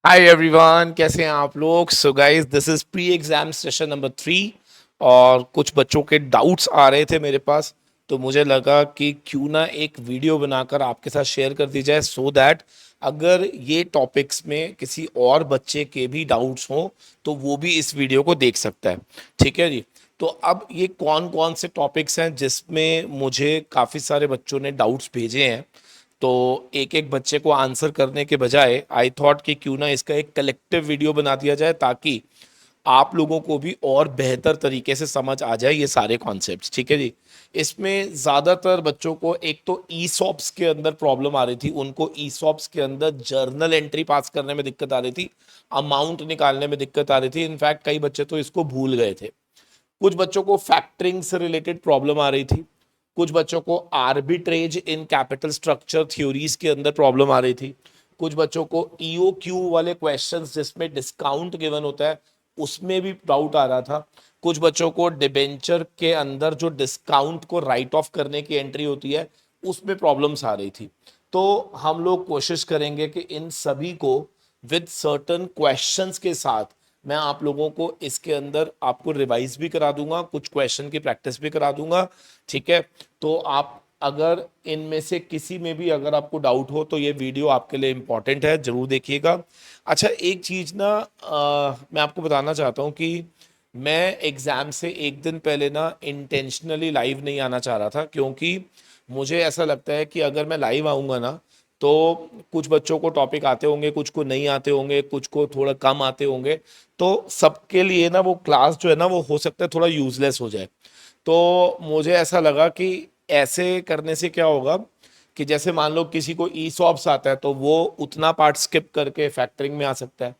Hi everyone, कैसे हैं आप लोग। So guys, this is pre exam session number 3। और कुछ बच्चों के डाउट्स आ रहे थे मेरे पास, तो मुझे लगा कि क्यों ना एक वीडियो बनाकर आपके साथ शेयर कर दी जाए, सो दैट अगर ये टॉपिक्स में किसी और बच्चे के भी डाउट्स हों तो वो भी इस वीडियो को देख सकता है। ठीक है जी। तो अब ये कौन कौन से टॉपिक्स हैं जिसमें मुझे काफ़ी सारे बच्चों ने डाउट्स भेजे हैं, तो एक एक बच्चे को आंसर करने के बजाय आई थॉट कि क्यों ना इसका एक कलेक्टिव वीडियो बना दिया जाए, ताकि आप लोगों को भी और बेहतर तरीके से समझ आ जाए ये सारे कॉन्सेप्ट्स। ठीक है जी। इसमें ज़्यादातर बच्चों को एक तो ईसॉप्स के अंदर प्रॉब्लम आ रही थी, उनको ईसॉप्स के अंदर जर्नल एंट्री पास करने में दिक्कत आ रही थी, अमाउंट निकालने में दिक्कत आ रही थी। इनफैक्ट कई बच्चे तो इसको भूल गए थे। कुछ बच्चों को फैक्टरिंग से रिलेटेड प्रॉब्लम आ रही थी। कुछ बच्चों को arbitrage in capital structure theories के अंदर प्रॉब्लम आ रही थी। कुछ बच्चों को ईओ क्यू वाले क्वेश्चंस जिसमें डिस्काउंट गिवन होता है उसमें भी डाउट आ रहा था। कुछ बच्चों को डिबेंचर के अंदर जो डिस्काउंट को राइट ऑफ करने की एंट्री होती है उसमें प्रॉब्लम्स आ रही थी। तो हम लोग कोशिश करेंगे कि इन सभी को विद सर्टन क्वेश्चंस के साथ मैं आप लोगों को इसके अंदर आपको रिवाइज भी करा दूंगा, कुछ क्वेश्चन की प्रैक्टिस भी करा दूंगा। ठीक है। तो आप अगर इनमें से किसी में भी अगर आपको डाउट हो तो ये वीडियो आपके लिए इंपॉर्टेंट है, जरूर देखिएगा। अच्छा, एक चीज ना मैं आपको बताना चाहता हूँ कि मैं एग्जाम से एक दिन पहले ना इंटेंशनली लाइव नहीं आना चाह रहा था, क्योंकि मुझे ऐसा लगता है कि अगर मैं लाइव आऊँगा ना तो कुछ बच्चों को टॉपिक आते होंगे, कुछ को नहीं आते होंगे, कुछ को थोड़ा कम आते होंगे। तो सबके लिए ना वो क्लास जो है ना वो हो सकता है थोड़ा यूजलेस हो जाए। तो मुझे ऐसा लगा कि ऐसे करने से क्या होगा कि जैसे मान लो किसी को ई सॉप्स आता है तो वो उतना पार्ट स्किप करके फैक्टरिंग में आ सकता है।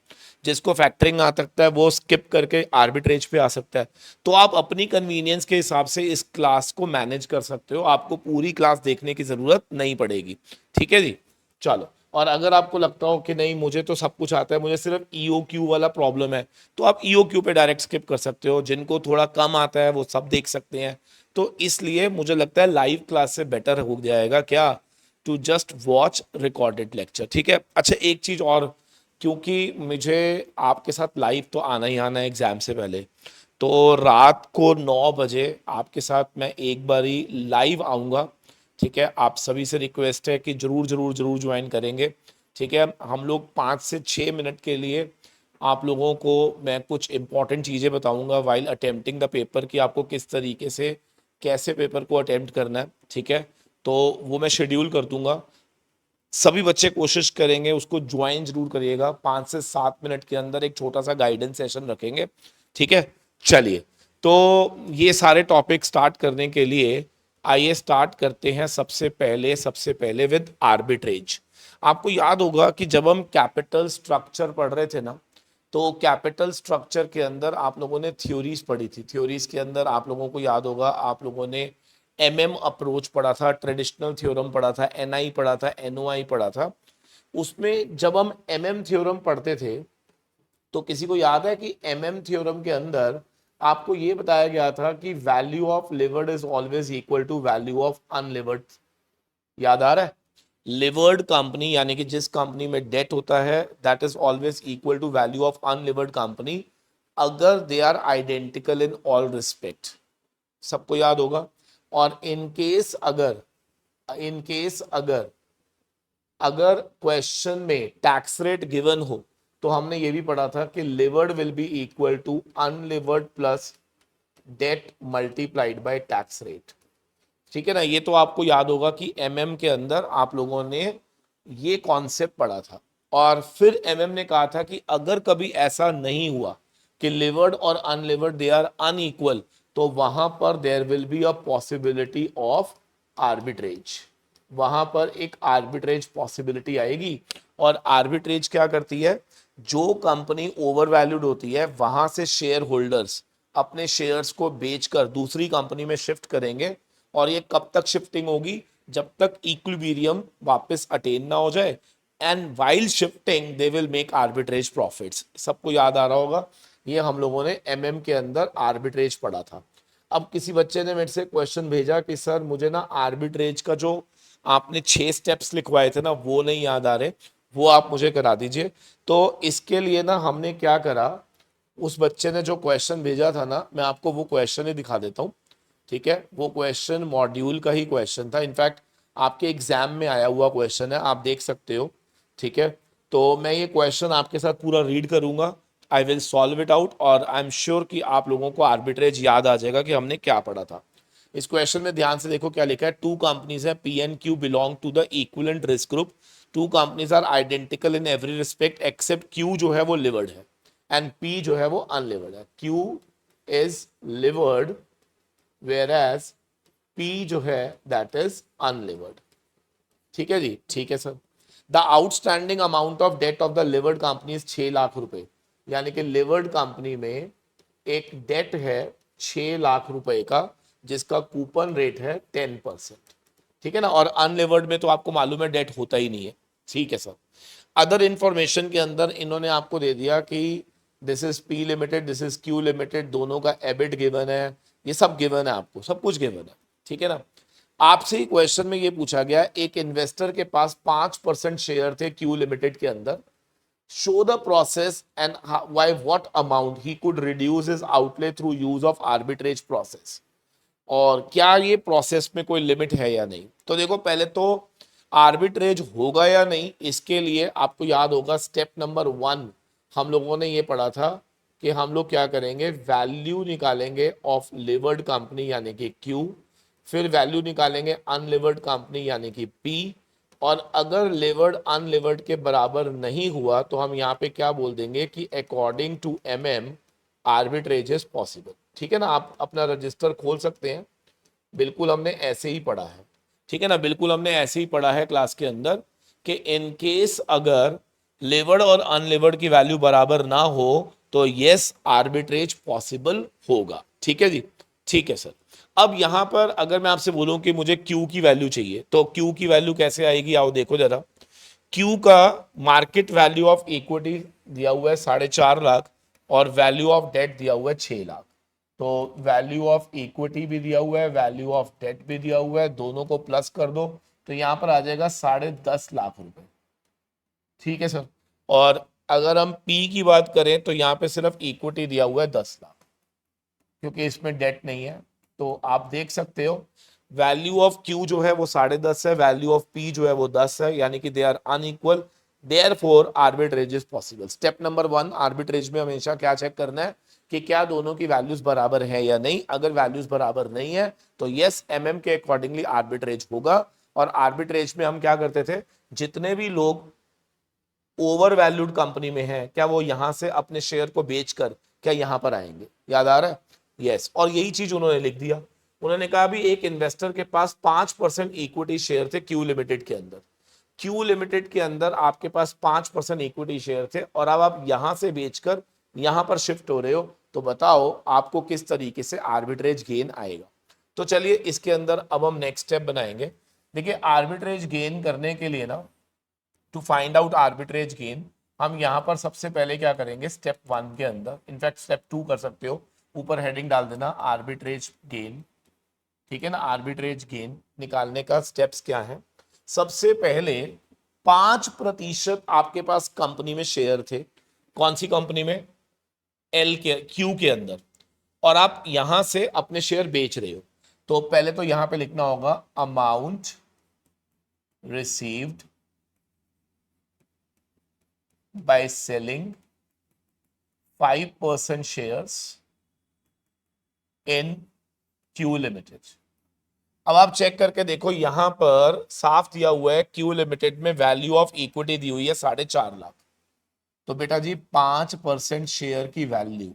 जिसको फैक्टरिंग आ सकता है वो स्किप करके आर्बिट्रेज पे आ सकता है। तो आप अपनी कन्वीनियंस के हिसाब से इस क्लास को मैनेज कर सकते हो, आपको पूरी क्लास देखने की जरूरत नहीं पड़ेगी। ठीक है जी। चलो, और अगर आपको लगता हो कि नहीं मुझे तो सब कुछ आता है, मुझे सिर्फ ईओ क्यू वाला प्रॉब्लम है, तो आप ईओ क्यू पे डायरेक्ट स्किप कर सकते हो। जिनको थोड़ा कम आता है वो सब देख सकते हैं। तो इसलिए मुझे लगता है लाइव क्लास से बेटर हो जाएगा क्या, to just watch recorded lecture. ठीक है। अच्छा, एक चीज और, क्योंकि मुझे आपके साथ लाइव तो आना ही आना है एग्जाम से पहले, तो रात को 9 बजे आपके साथ मैं एक बारी लाइव आऊँगा। ठीक है। आप सभी से रिक्वेस्ट है कि जरूर जरूर जरूर ज्वाइन करेंगे। ठीक है। हम लोग 5 से 6 मिनट के लिए आप लोगों को मैं कुछ इंपॉर्टेंट चीज़ें बताऊंगा वाइल अटेम्प्टिंग द पेपर, कि आपको किस तरीके से कैसे पेपर को अटेम्प्ट करना है। ठीक है। तो वो मैं शेड्यूल कर दूंगा। सभी बच्चे कोशिश करेंगे उसको ज्वाइन जरूर करिएगा। 5 से 7 मिनट के अंदर एक छोटा सा गाइडेंस सेशन रखेंगे। ठीक है। चलिए, तो ये सारे टॉपिक स्टार्ट करने के लिए आइए स्टार्ट करते हैं। सबसे पहले विद आर्बिट्रेज। आपको याद होगा कि जब हम कैपिटल स्ट्रक्चर पढ़ रहे थे ना, तो कैपिटल स्ट्रक्चर के अंदर आप लोगों ने थ्योरीज पढ़ी थी। थ्योरीज के अंदर आप लोगों को याद होगा, आप लोगों ने एमएम अप्रोच पढ़ा था, ट्रेडिशनल थ्योरम पढ़ा था, एनआई पढ़ा था, एनओआई पढ़ा था। उसमें जब हम एमएम थ्योरम पढ़ते थे तो किसी को याद है कि एमएम थ्योरम के अंदर आपको यह बताया गया था कि value of levered is always equal to value of unlevered. याद आ रहा है? लिवर्ड कंपनी यानी कि जिस कंपनी में डेट होता है that is always equal to value of unlevered company, अगर they are identical in all respect. सबको याद होगा। और इन केस अगर अगर क्वेश्चन में टैक्स रेट गिवन हो तो हमने ये भी पढ़ा था कि levered will be equal to unlevered plus debt multiplied by tax rate. ठीक है ना। ये तो आपको याद होगा कि एमएम के अंदर आप लोगों ने ये कॉन्सेप्ट पढ़ा था। और फिर एमएम ने कहा था कि अगर कभी ऐसा नहीं हुआ कि लिवर्ड और अनलिवर्ड दे आर अनइक्वल, तो वहां पर there will be a possibility of arbitrage. वहां पर एक आर्बिट्रेज पॉसिबिलिटी आएगी। और आर्बिट्रेज क्या करती है, जो कंपनी ओवर वैल्यूड होती है वहां से शेयर होल्डर्स अपने शेयर्स को बेचकर दूसरी कंपनी में शिफ्ट करेंगे। और ये कब तक शिफ्टिंग होगी, जब तक इक्विलिब्रियम वापस अटेन ना हो जाए। And while shifting they will make arbitrage profits. सबको याद आ रहा होगा, ये हम लोगों ने एमएम के अंदर आर्बिट्रेज पढ़ा था। अब किसी बच्चे ने मेरे से क्वेश्चन भेजा कि सर मुझे ना आर्बिट्रेज का जो आपने 6 स्टेप्स लिखवाए थे ना वो नहीं याद आ रहे, वो आप मुझे करा दीजिए। तो इसके लिए ना हमने क्या करा, उस बच्चे ने जो क्वेश्चन भेजा था ना, मैं आपको वो क्वेश्चन ही दिखा देता हूँ। ठीक है, वो क्वेश्चन मॉड्यूल का ही क्वेश्चन था, इनफैक्ट आपके एग्जाम में आया हुआ क्वेश्चन है, आप देख सकते हो। ठीक है, तो मैं ये क्वेश्चन आपके साथ पूरा रीड करूंगा, I will solve it out, और आई एम श्योर कि आप लोगों को आर्बिट्रेज याद आ जाएगा कि हमने क्या पढ़ा था। इस क्वेश्चन में ध्यान से देखो क्या लिखा है। टू कंपनीज है, P and Q belong to the equivalent risk group. Two companies are identical in every respect except Q जो है वो लिवर्ड है एंड पी जो है वो अनलिवर्ड है। Q is levered whereas P जो है दैट इज अनलिवर्ड। ठीक है जी, ठीक है sir. The outstanding amount of debt of the levered company is 6 lakh रुपए, यानी कि लिवर्ड कंपनी में एक डेट है 6 लाख रुपए का, जिसका कूपन रेट है 10%। ठीक है ना, और अनलिवर्ड में तो आपको मालूम है डेट होता ही नहीं है। ठीक है सर। अदर इंफॉर्मेशन के अंदर इन्होंने आपको दे दिया कि this is P limited, this is Q limited, दोनों का एबिट गिवन है, ये सब गिवन है, आपको सब कुछ गिवन है। ठीक है ना। आपसे ही क्वेश्चन में ये पूछा गया, एक इन्वेस्टर के पास 5% शेयर थे क्यू लिमिटेड के अंदर, show the process and by what amount he could reduce his outlay through use of arbitrage process, और क्या ये प्रोसेस में कोई लिमिट है या नहीं। तो देखो, पहले तो आर्बिट्रेज होगा या नहीं, इसके लिए आपको याद होगा स्टेप नंबर 1 हम लोगों ने ये पढ़ा था कि हम लोग क्या करेंगे, वैल्यू निकालेंगे ऑफ लिवर्ड कंपनी यानी कि क्यू, फिर वैल्यू निकालेंगे अनलिवर्ड कंपनी यानी कि पी, और अगर लिवर्ड अनलिवर्ड के बराबर नहीं हुआ तो हम यहाँ पे क्या बोल देंगे कि according to MM arbitrage is possible. ठीक है ना, आप अपना रजिस्टर खोल सकते हैं, बिल्कुल हमने ऐसे ही पढ़ा है। ठीक है ना, बिल्कुल हमने ऐसे ही पढ़ा है क्लास के अंदर कि इन केस अगर लिवर्ड और अनलिवर्ड की वैल्यू बराबर ना हो तो यस आर्बिट्रेज पॉसिबल होगा। ठीक है जी, ठीक है सर। अब यहां पर अगर मैं आपसे बोलूं कि मुझे क्यू की वैल्यू चाहिए, तो क्यू की वैल्यू कैसे आएगी, आओ देखो जरा। क्यू का मार्केट वैल्यू ऑफ इक्विटी दिया हुआ है 4.5 लाख, और वैल्यू ऑफ डेट दिया हुआ है 6 लाख। तो वैल्यू ऑफ इक्विटी भी दिया हुआ है, वैल्यू ऑफ डेट भी दिया हुआ है, दोनों को प्लस कर दो तो यहां पर आ जाएगा 10.5 लाख रुपए। ठीक है सर। और अगर हम पी की बात करें तो यहाँ पे सिर्फ इक्विटी दिया हुआ है 10 लाख, क्योंकि इसमें डेट नहीं है। तो आप देख सकते हो वैल्यू ऑफ क्यू जो है वो 10.5 है, वैल्यू ऑफ पी जो है वो 10 है, यानी कि they are unequal, therefore arbitrage is possible. Step number 1 arbitrage में हमेशा क्या चेक करना है कि क्या दोनों की वैल्यूज बराबर है या नहीं। अगर वैल्यूज बराबर नहीं है तो यस एमएम के अकॉर्डिंगली आर्बिट्रेज होगा। और आर्बिट्रेज में हम क्या करते थे, जितने भी लोग ओवर वैल्यूड कंपनी में है, क्या वो यहां से अपने शेयर को बेचकर क्या यहां पर आएंगे, याद आ रहा है। यस, और यही चीज उन्होंने लिख दिया। उन्होंने कहा भी एक इन्वेस्टर के पास 5% इक्विटी शेयर थे क्यू लिमिटेड के अंदर, क्यू लिमिटेड के अंदर आपके पास 5% इक्विटी शेयर थे, और अब आप यहां से बेचकर यहां पर शिफ्ट हो रहे हो, तो बताओ आपको किस तरीके से आर्बिट्रेज गेन आएगा। तो चलिए इसके अंदर अब हम नेक्स्ट स्टेप बनाएंगे। देखिए, आर्बिट्रेज गेन करने के लिए ना, to find out arbitrage gain, हम यहां पर सबसे पहले क्या करेंगे, स्टेप 1 के अंदर, इनफैक्ट स्टेप 2 कर सकते हो, ऊपर हेडिंग डाल देना आर्बिट्रेज गेन। ठीक है ना, आर्बिट्रेज गेन निकालने का स्टेप्स क्या है। सबसे पहले 5% आपके पास कंपनी में शेयर थे, कौन सी कंपनी में, एल के क्यू के अंदर, और आप यहां से अपने शेयर बेच रहे हो। तो पहले तो यहां पे लिखना होगा amount received by selling 5% shares in Q Limited। अब आप चेक करके देखो, यहां पर साफ दिया हुआ है Q लिमिटेड में वैल्यू ऑफ इक्विटी दी हुई है 4.5 लाख। तो बेटा जी 5% शेयर की वैल्यू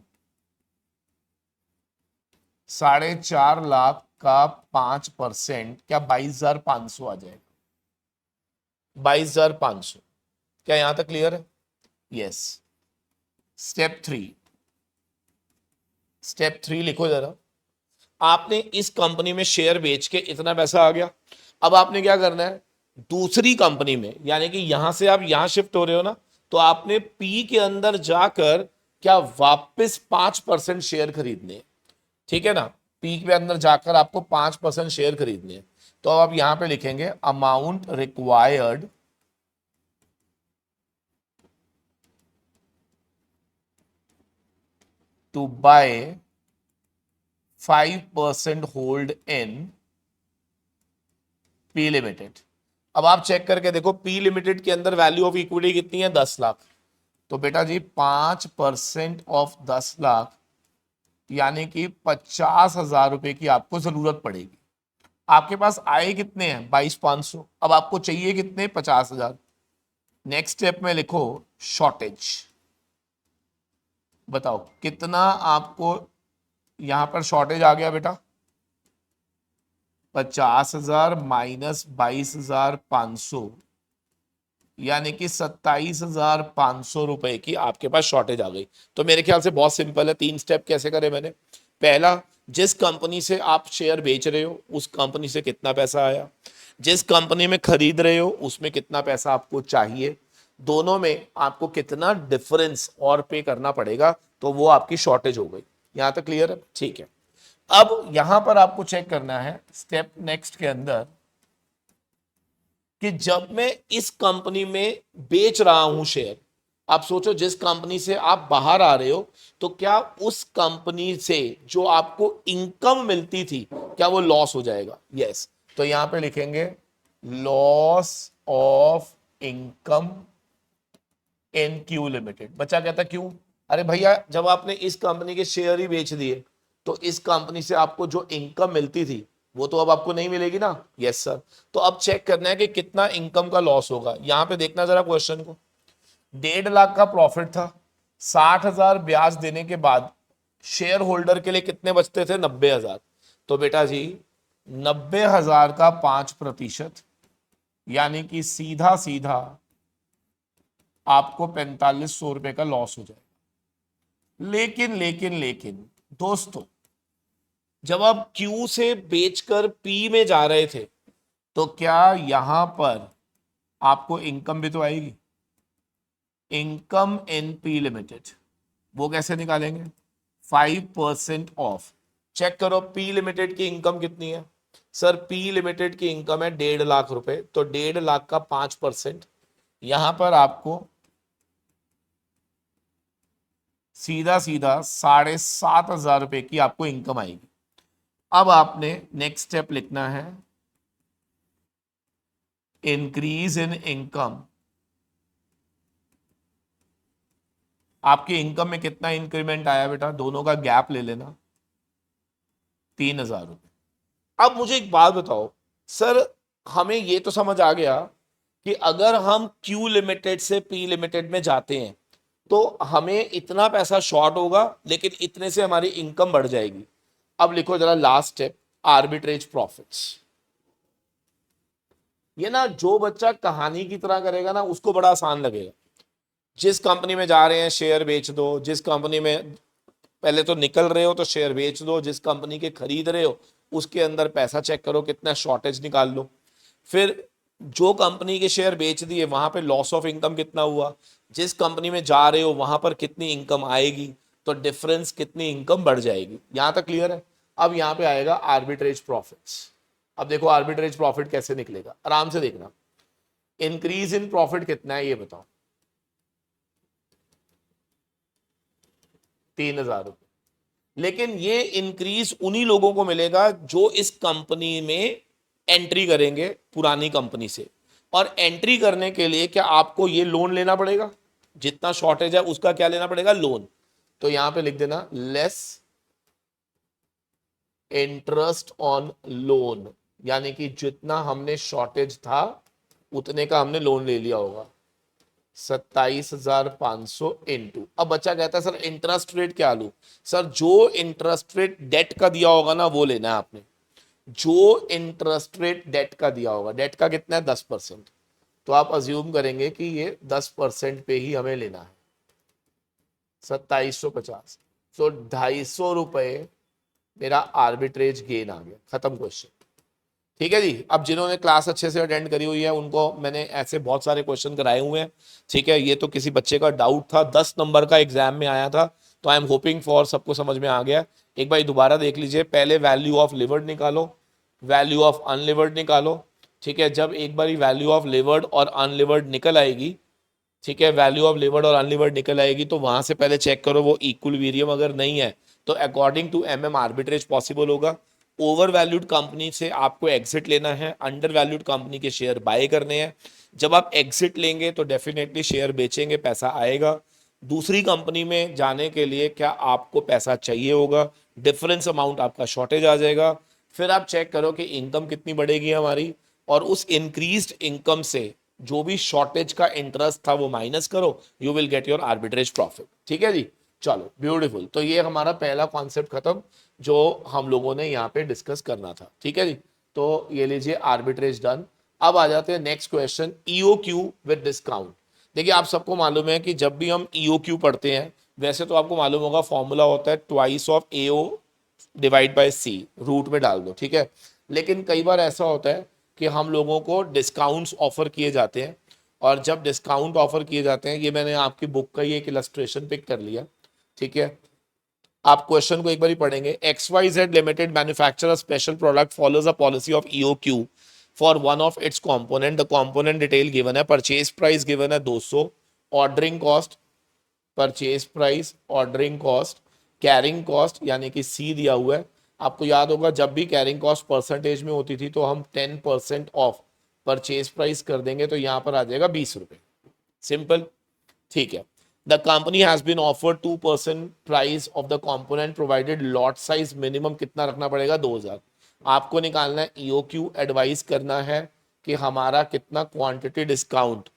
4.5 लाख का 5% क्या 22,500 आ जाएगा, 22,500। क्या यहां तक क्लियर है। यस। स्टेप 3, स्टेप 3 लिखो जरा। आपने इस कंपनी में शेयर बेच के इतना पैसा आ गया, अब आपने क्या करना है, दूसरी कंपनी में, यानी कि यहां से आप यहां शिफ्ट हो रहे हो ना, तो आपने पी के अंदर जाकर क्या वापस 5% शेयर खरीदने हैं। ठीक है ना, पी के अंदर जाकर आपको 5% शेयर खरीदने हैं। तो अब आप यहां पे लिखेंगे amount required to buy 5% hold in P limited. अब आप चेक करके देखो पी लिमिटेड के अंदर वैल्यू ऑफ इक्विटी कितनी है, 10 लाख। तो बेटा जी 5% ऑफ 10 लाख यानी कि 50,000 रुपए की आपको जरूरत पड़ेगी। आपके पास आए कितने हैं, 22,500। अब आपको चाहिए कितने, 50,000। नेक्स्ट स्टेप में लिखो शॉर्टेज। बताओ कितना आपको यहां पर शॉर्टेज आ गया बेटा, 50,000 माइनस 22,500 यानी कि 27,500 रुपए की आपके पास शॉर्टेज आ गई। तो मेरे ख्याल से बहुत सिंपल है, 3 स्टेप कैसे करे मैंने। पहला, जिस कंपनी से आप शेयर बेच रहे हो उस कंपनी से कितना पैसा आया, जिस कंपनी में खरीद रहे हो उसमें कितना पैसा आपको चाहिए, दोनों में आपको कितना डिफरेंस और पे करना पड़ेगा, तो वो आपकी शॉर्टेज हो गई। यहां तक क्लियर है, ठीक है। अब यहां पर आपको चेक करना है स्टेप नेक्स्ट के अंदर कि जब मैं इस कंपनी में बेच रहा हूं शेयर, आप सोचो जिस कंपनी से आप बाहर आ रहे हो, तो क्या उस कंपनी से जो आपको इनकम मिलती थी क्या वो लॉस हो जाएगा, यस। तो यहां पे लिखेंगे loss of income in Q limited. बच्चा कहता क्यों, अरे भैया जब आपने इस कंपनी के शेयर ही बेच दिए तो इस कंपनी से आपको जो इनकम मिलती थी वो तो अब आपको नहीं मिलेगी ना, यस सर। तो अब चेक करना है कि कितना इनकम का लॉस होगा। यहां पे देखना जरा क्वेश्चन को, 1.5 लाख का प्रॉफिट था, 60,000 ब्याज देने के बाद शेयर होल्डर के लिए कितने बचते थे, 90,000। तो बेटा जी 90,000 का 5% यानी कि सीधा सीधा आपको 4500 रुपए का लॉस हो जाएगा। लेकिन दोस्तों जब आप क्यू से बेचकर पी में जा रहे थे तो क्या यहां पर आपको इनकम भी तो आएगी, इनकम इन पी लिमिटेड। वो कैसे निकालेंगे, 5% ऑफ। चेक करो पी लिमिटेड की इनकम कितनी है, सर पी लिमिटेड की इनकम है 1.5 लाख रुपए। तो 1.5 लाख का 5% यहां पर आपको सीधा सीधा 7,500 रुपए की आपको इनकम आएगी। अब आपने नेक्स्ट स्टेप लिखना है इंक्रीज इन इनकम। आपकी इनकम में कितना इंक्रीमेंट आया बेटा, दोनों का गैप ले लेना, 3,000 रुपए। अब मुझे एक बात बताओ सर, हमें ये तो समझ आ गया कि अगर हम क्यू लिमिटेड से पी लिमिटेड में जाते हैं तो हमें इतना पैसा शॉर्ट होगा लेकिन इतने से हमारी इनकम बढ़ जाएगी। अब लिखो जरा लास्ट स्टेप, आर्बिट्रेज प्रॉफिट्स। ये ना जो बच्चा कहानी की तरह करेगा ना उसको बड़ा आसान लगेगा। जिस कंपनी में जा रहे हैं शेयर बेच दो, जिस कंपनी में पहले तो निकल रहे हो तो शेयर बेच दो, जिस कंपनी के खरीद रहे हो उसके अंदर पैसा चेक करो कितना शॉर्टेज निकाल लो, फिर जो कंपनी के शेयर बेच दिए वहां पे लॉस ऑफ इनकम कितना हुआ, जिस कंपनी में जा रहे हो वहां पर कितनी इनकम आएगी, तो डिफरेंस कितनी इनकम बढ़ जाएगी। यहां तक क्लियर है। अब यहां पे आएगा आर्बिट्रेज प्रॉफिट्स। अब देखो आर्बिट्रेज प्रॉफिट कैसे निकलेगा, आराम से देखना। इंक्रीज इन प्रॉफिट कितना है ये बताओ, 3,000 रुपए। लेकिन ये इंक्रीज उन्हीं लोगों को मिलेगा जो इस कंपनी में एंट्री करेंगे पुरानी कंपनी से। और एंट्री करने के लिए क्या आपको ये लोन लेना पड़ेगा, जितना शॉर्टेज है उसका क्या लेना पड़ेगा, लोन। तो यहां पे लिख देना लेस इंटरेस्ट ऑन लोन, यानी कि जितना हमने शॉर्टेज था उतने का हमने लोन ले लिया होगा, 27,500 इंटू। अब बच्चा कहता है सर इंटरेस्ट रेट क्या लूं, सर जो इंटरेस्ट रेट डेट का दिया होगा ना वो लेना है आपने। जो इंटरेस्ट रेट डेट का दिया होगा, डेट का कितना है 10%, तो आप अज्यूम करेंगे कि ये 10% पे ही हमें लेना है, 2750। तो 250 रुपए मेरा आर्बिट्रेज गेन आ गया, खत्म क्वेश्चन। ठीक है जी। अब जिन्होंने क्लास अच्छे से अटेंड करी हुई है उनको मैंने ऐसे बहुत सारे क्वेश्चन कराए हुए हैं। ठीक है, ये तो किसी बच्चे का डाउट था, 10 नंबर का एग्जाम में आया था, तो आई एम होपिंग फॉर सबको समझ में आ गया। एक बार दोबारा देख लीजिए, पहले वैल्यू ऑफ लिवर्ड निकालो, वैल्यू ऑफ अनलिवर्ड निकालो। ठीक है, जब एक बार वैल्यू ऑफ लिवर्ड और अनलिवर्ड निकल आएगी ठीक है, वैल्यू ऑफ लिवर्ड और अनलिवर्ड निकल आएगी, तो वहां से पहले चेक करो वो इक्विलिब्रियम अगर नहीं है तो according to MM arbitrage possible होगा। ओवर वैल्यूड कंपनी से आपको एग्जिट लेना है, अंडर वैल्यूड कंपनी के शेयर बाय करने हैं। जब आप एग्जिट लेंगे तो डेफिनेटली शेयर बेचेंगे, पैसा आएगा। दूसरी कंपनी में जाने के लिए क्या आपको पैसा चाहिए होगा, डिफरेंस अमाउंट आपका शॉर्टेज आ जाएगा। फिर आप चेक करो कि इनकम कितनी बढ़ेगी हमारी, और उस इंक्रीज्ड इनकम से जो भी शॉर्टेज का इंटरेस्ट था वो माइनस करो, you will get your arbitrage profit. ठीक है जी, चलो ब्यूटीफुल। तो ये हमारा पहला कॉन्सेप्ट खत्म जो हम लोगों ने यहाँ पे डिस्कस करना था। ठीक है जी, तो ये लीजिए आर्बिट्रेज डन। अब आ जाते हैं next question, EOQ with discount. देखिए आप सबको मालूम है कि जब भी हम ईओक्यू पढ़ते हैं, वैसे तो आपको मालूम होगा फॉर्मूला होता है twice of A O divide by, root में डाल दो। ठीक है, लेकिन कई बार ऐसा होता है कि हम लोगों को डिस्काउंट्स ऑफर किए जाते हैं, और जब डिस्काउंट ऑफर किए जाते हैं, ये मैंने आपकी बुक का ही एक इलस्ट्रेशन पिक कर लिया। ठीक है, आप क्वेश्चन को एक बार ही पढ़ेंगे। X Y Z limited manufacture special product follows a policy of EOQ for one of its component, the component detail given है, परचेज प्राइस गिवन है 200, ordering cost, purchase price, ordering cost, carrying cost यानी कि सी दिया हुआ है। आपको याद होगा जब भी कैरिंग कॉस्ट परसेंटेज में होती थी तो हम 10% ऑफ परचेज प्राइस कर देंगे, तो यहां पर आ जाएगा 20 रुपए, सिंपल। ठीक है, the company has been offered 2% price off the component provided lot size minimum कितना रखना पड़ेगा 2000। आपको निकालना है ईओक्यू, एडवाइस करना है कि हमारा कितना quantity discount,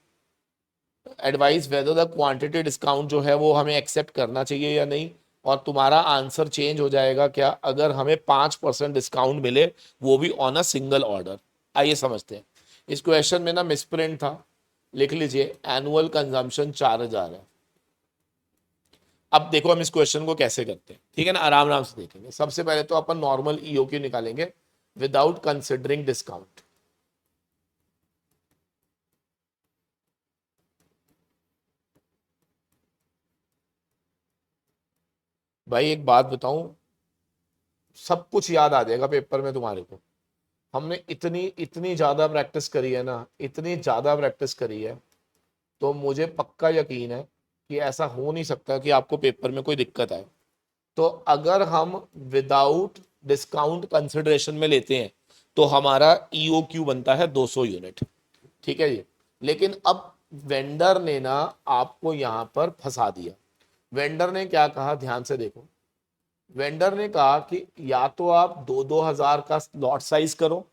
advice whether the quantity discount जो है वो हमें एक्सेप्ट करना चाहिए या नहीं। और तुम्हारा आंसर चेंज हो जाएगा क्या अगर हमें 5% डिस्काउंट मिले, वो भी ऑन अ सिंगल ऑर्डर। आइए समझते हैं। इस क्वेश्चन में ना मिसप्रिंट था, लिख लीजिए एनुअल कंजम्पशन 4000 है। अब देखो हम इस क्वेश्चन को कैसे करते हैं, ठीक है ना, आराम आराम से देखेंगे। सबसे पहले तो अपन नॉर्मल ईओक्यू निकालेंगे विदाउट कंसिडरिंग डिस्काउंट। भाई एक बात बताऊं, सब कुछ याद आ जाएगा पेपर में तुम्हारे को। हमने इतनी इतनी ज्यादा प्रैक्टिस करी है ना, इतनी ज्यादा प्रैक्टिस करी है, तो मुझे पक्का यकीन है कि ऐसा हो नहीं सकता कि आपको पेपर में कोई दिक्कत आए। तो अगर हम विदाउट डिस्काउंट कंसिडरेशन में लेते हैं तो हमारा ईओक्यू बनता है 200 यूनिट। ठीक है जी, लेकिन अब वेंडर ने ना आपको यहां पर फंसा दिया। वेंडर ने क्या कहा, ध्यान से देखो। वेंडर ने कहा कि या तो आप 2-2 हजार का लॉट साइज करो,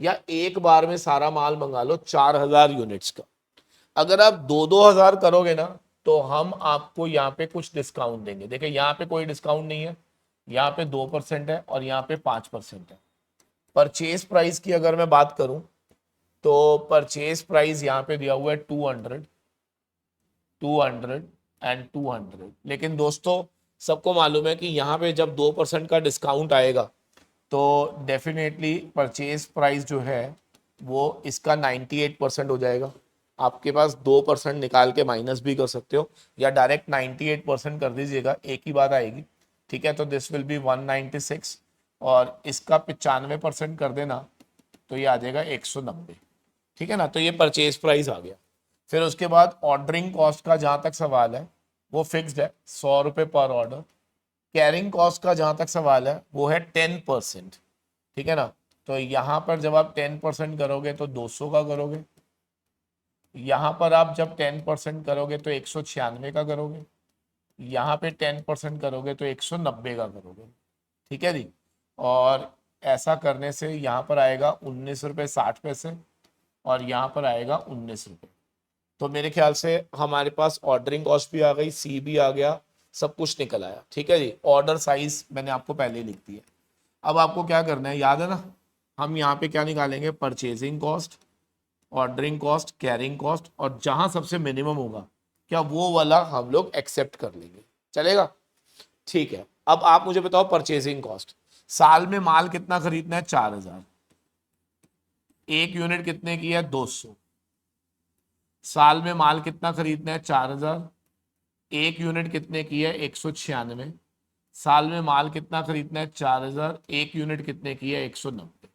या एक बार में सारा माल मंगा लो 4000 यूनिट्स का। अगर आप 2-2 हजार करोगे ना तो हम आपको यहाँ पे कुछ डिस्काउंट देंगे। देखिए यहाँ पे कोई डिस्काउंट नहीं है, यहाँ पे 2% है और यहाँ पे 5% है। परचेज प्राइस की अगर मैं बात करूं तो परचेज प्राइस यहाँ पे दिया हुआ है 200, 200 एंड 200। लेकिन दोस्तों सबको मालूम है कि यहाँ पे जब 2% का डिस्काउंट आएगा तो डेफिनेटली परचेज प्राइस जो है वो इसका 98% हो जाएगा। आपके पास 2% निकाल के माइनस भी कर सकते हो, या डायरेक्ट 98% कर दीजिएगा, एक ही बात आएगी। ठीक है, तो दिस विल बी 196, और इसका 95% कर देना तो ये आ जाएगा 190। ठीक है ना, तो ये परचेज प्राइस आ गया। फिर उसके बाद ऑर्डरिंग कॉस्ट का जहां तक सवाल है वो फिक्स्ड है 100 रुपये पर ऑर्डर। कैरिंग कॉस्ट का जहां तक सवाल है वो है 10%। ठीक है ना, तो यहां पर जब आप 10% करोगे तो 200 का करोगे, यहां पर आप जब 10% करोगे तो 196 का करोगे, यहाँ पे 10% करोगे तो 190 का करोगे। ठीक है जी, और ऐसा करने से यहाँ पर आएगा 19 रुपये 60 पैसे, और यहाँ पर आएगा 19 रुपये। तो मेरे ख्याल से हमारे पास ऑर्डरिंग कॉस्ट भी आ गई, सी भी आ गया, सब कुछ निकल आया। ठीक है जी, ऑर्डर साइज मैंने आपको पहले ही लिख दिया। अब आपको क्या करना है, याद है ना, हम यहाँ पे क्या निकालेंगे, purchasing cost, ordering cost, carrying cost, और जहां सबसे मिनिमम होगा क्या वो वाला हम लोग एक्सेप्ट कर लेंगे, चलेगा। ठीक है, अब आप मुझे बताओ परचेजिंग कॉस्ट। साल में माल कितना खरीदना है, 4000। एक यूनिट कितने की है, 200। साल में माल कितना खरीदना है, 4000। एक यूनिट कितने की है, 196। साल में माल कितना खरीदना है, 4000। एक यूनिट कितने की है, 190।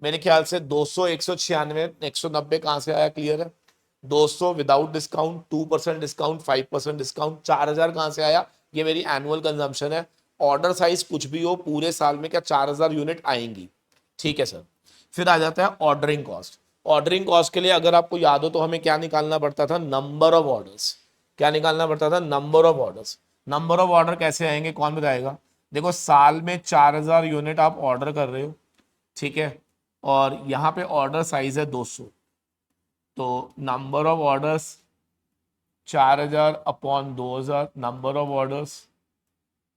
मेरे ख्याल से 200, 196, 190 कहां से आया, क्लियर है। 200 विदाउट डिस्काउंट, 2% डिस्काउंट, 5% डिस्काउंट, 4000 कहां से आया? ये मेरी एनुअल कंजम्पशन है। ऑर्डर साइज कुछ भी हो, पूरे साल में क्या 4000 यूनिट आएंगी? ठीक है सर। फिर आ जाता है ऑर्डरिंग कॉस्ट। ऑर्डरिंग कॉस्ट के लिए अगर आपको याद हो तो हमें क्या निकालना पड़ता था? Number of orders. क्या निकालना पड़ता था? Number of orders. Number of order कैसे आएंगे, कौन बताएगा? देखो, साल में 4000 यूनिट आप ऑर्डर कर रहे हो, ठीक है, और यहाँ पे ऑर्डर साइज है 200, तो number of orders 4000 upon 2000, number of orders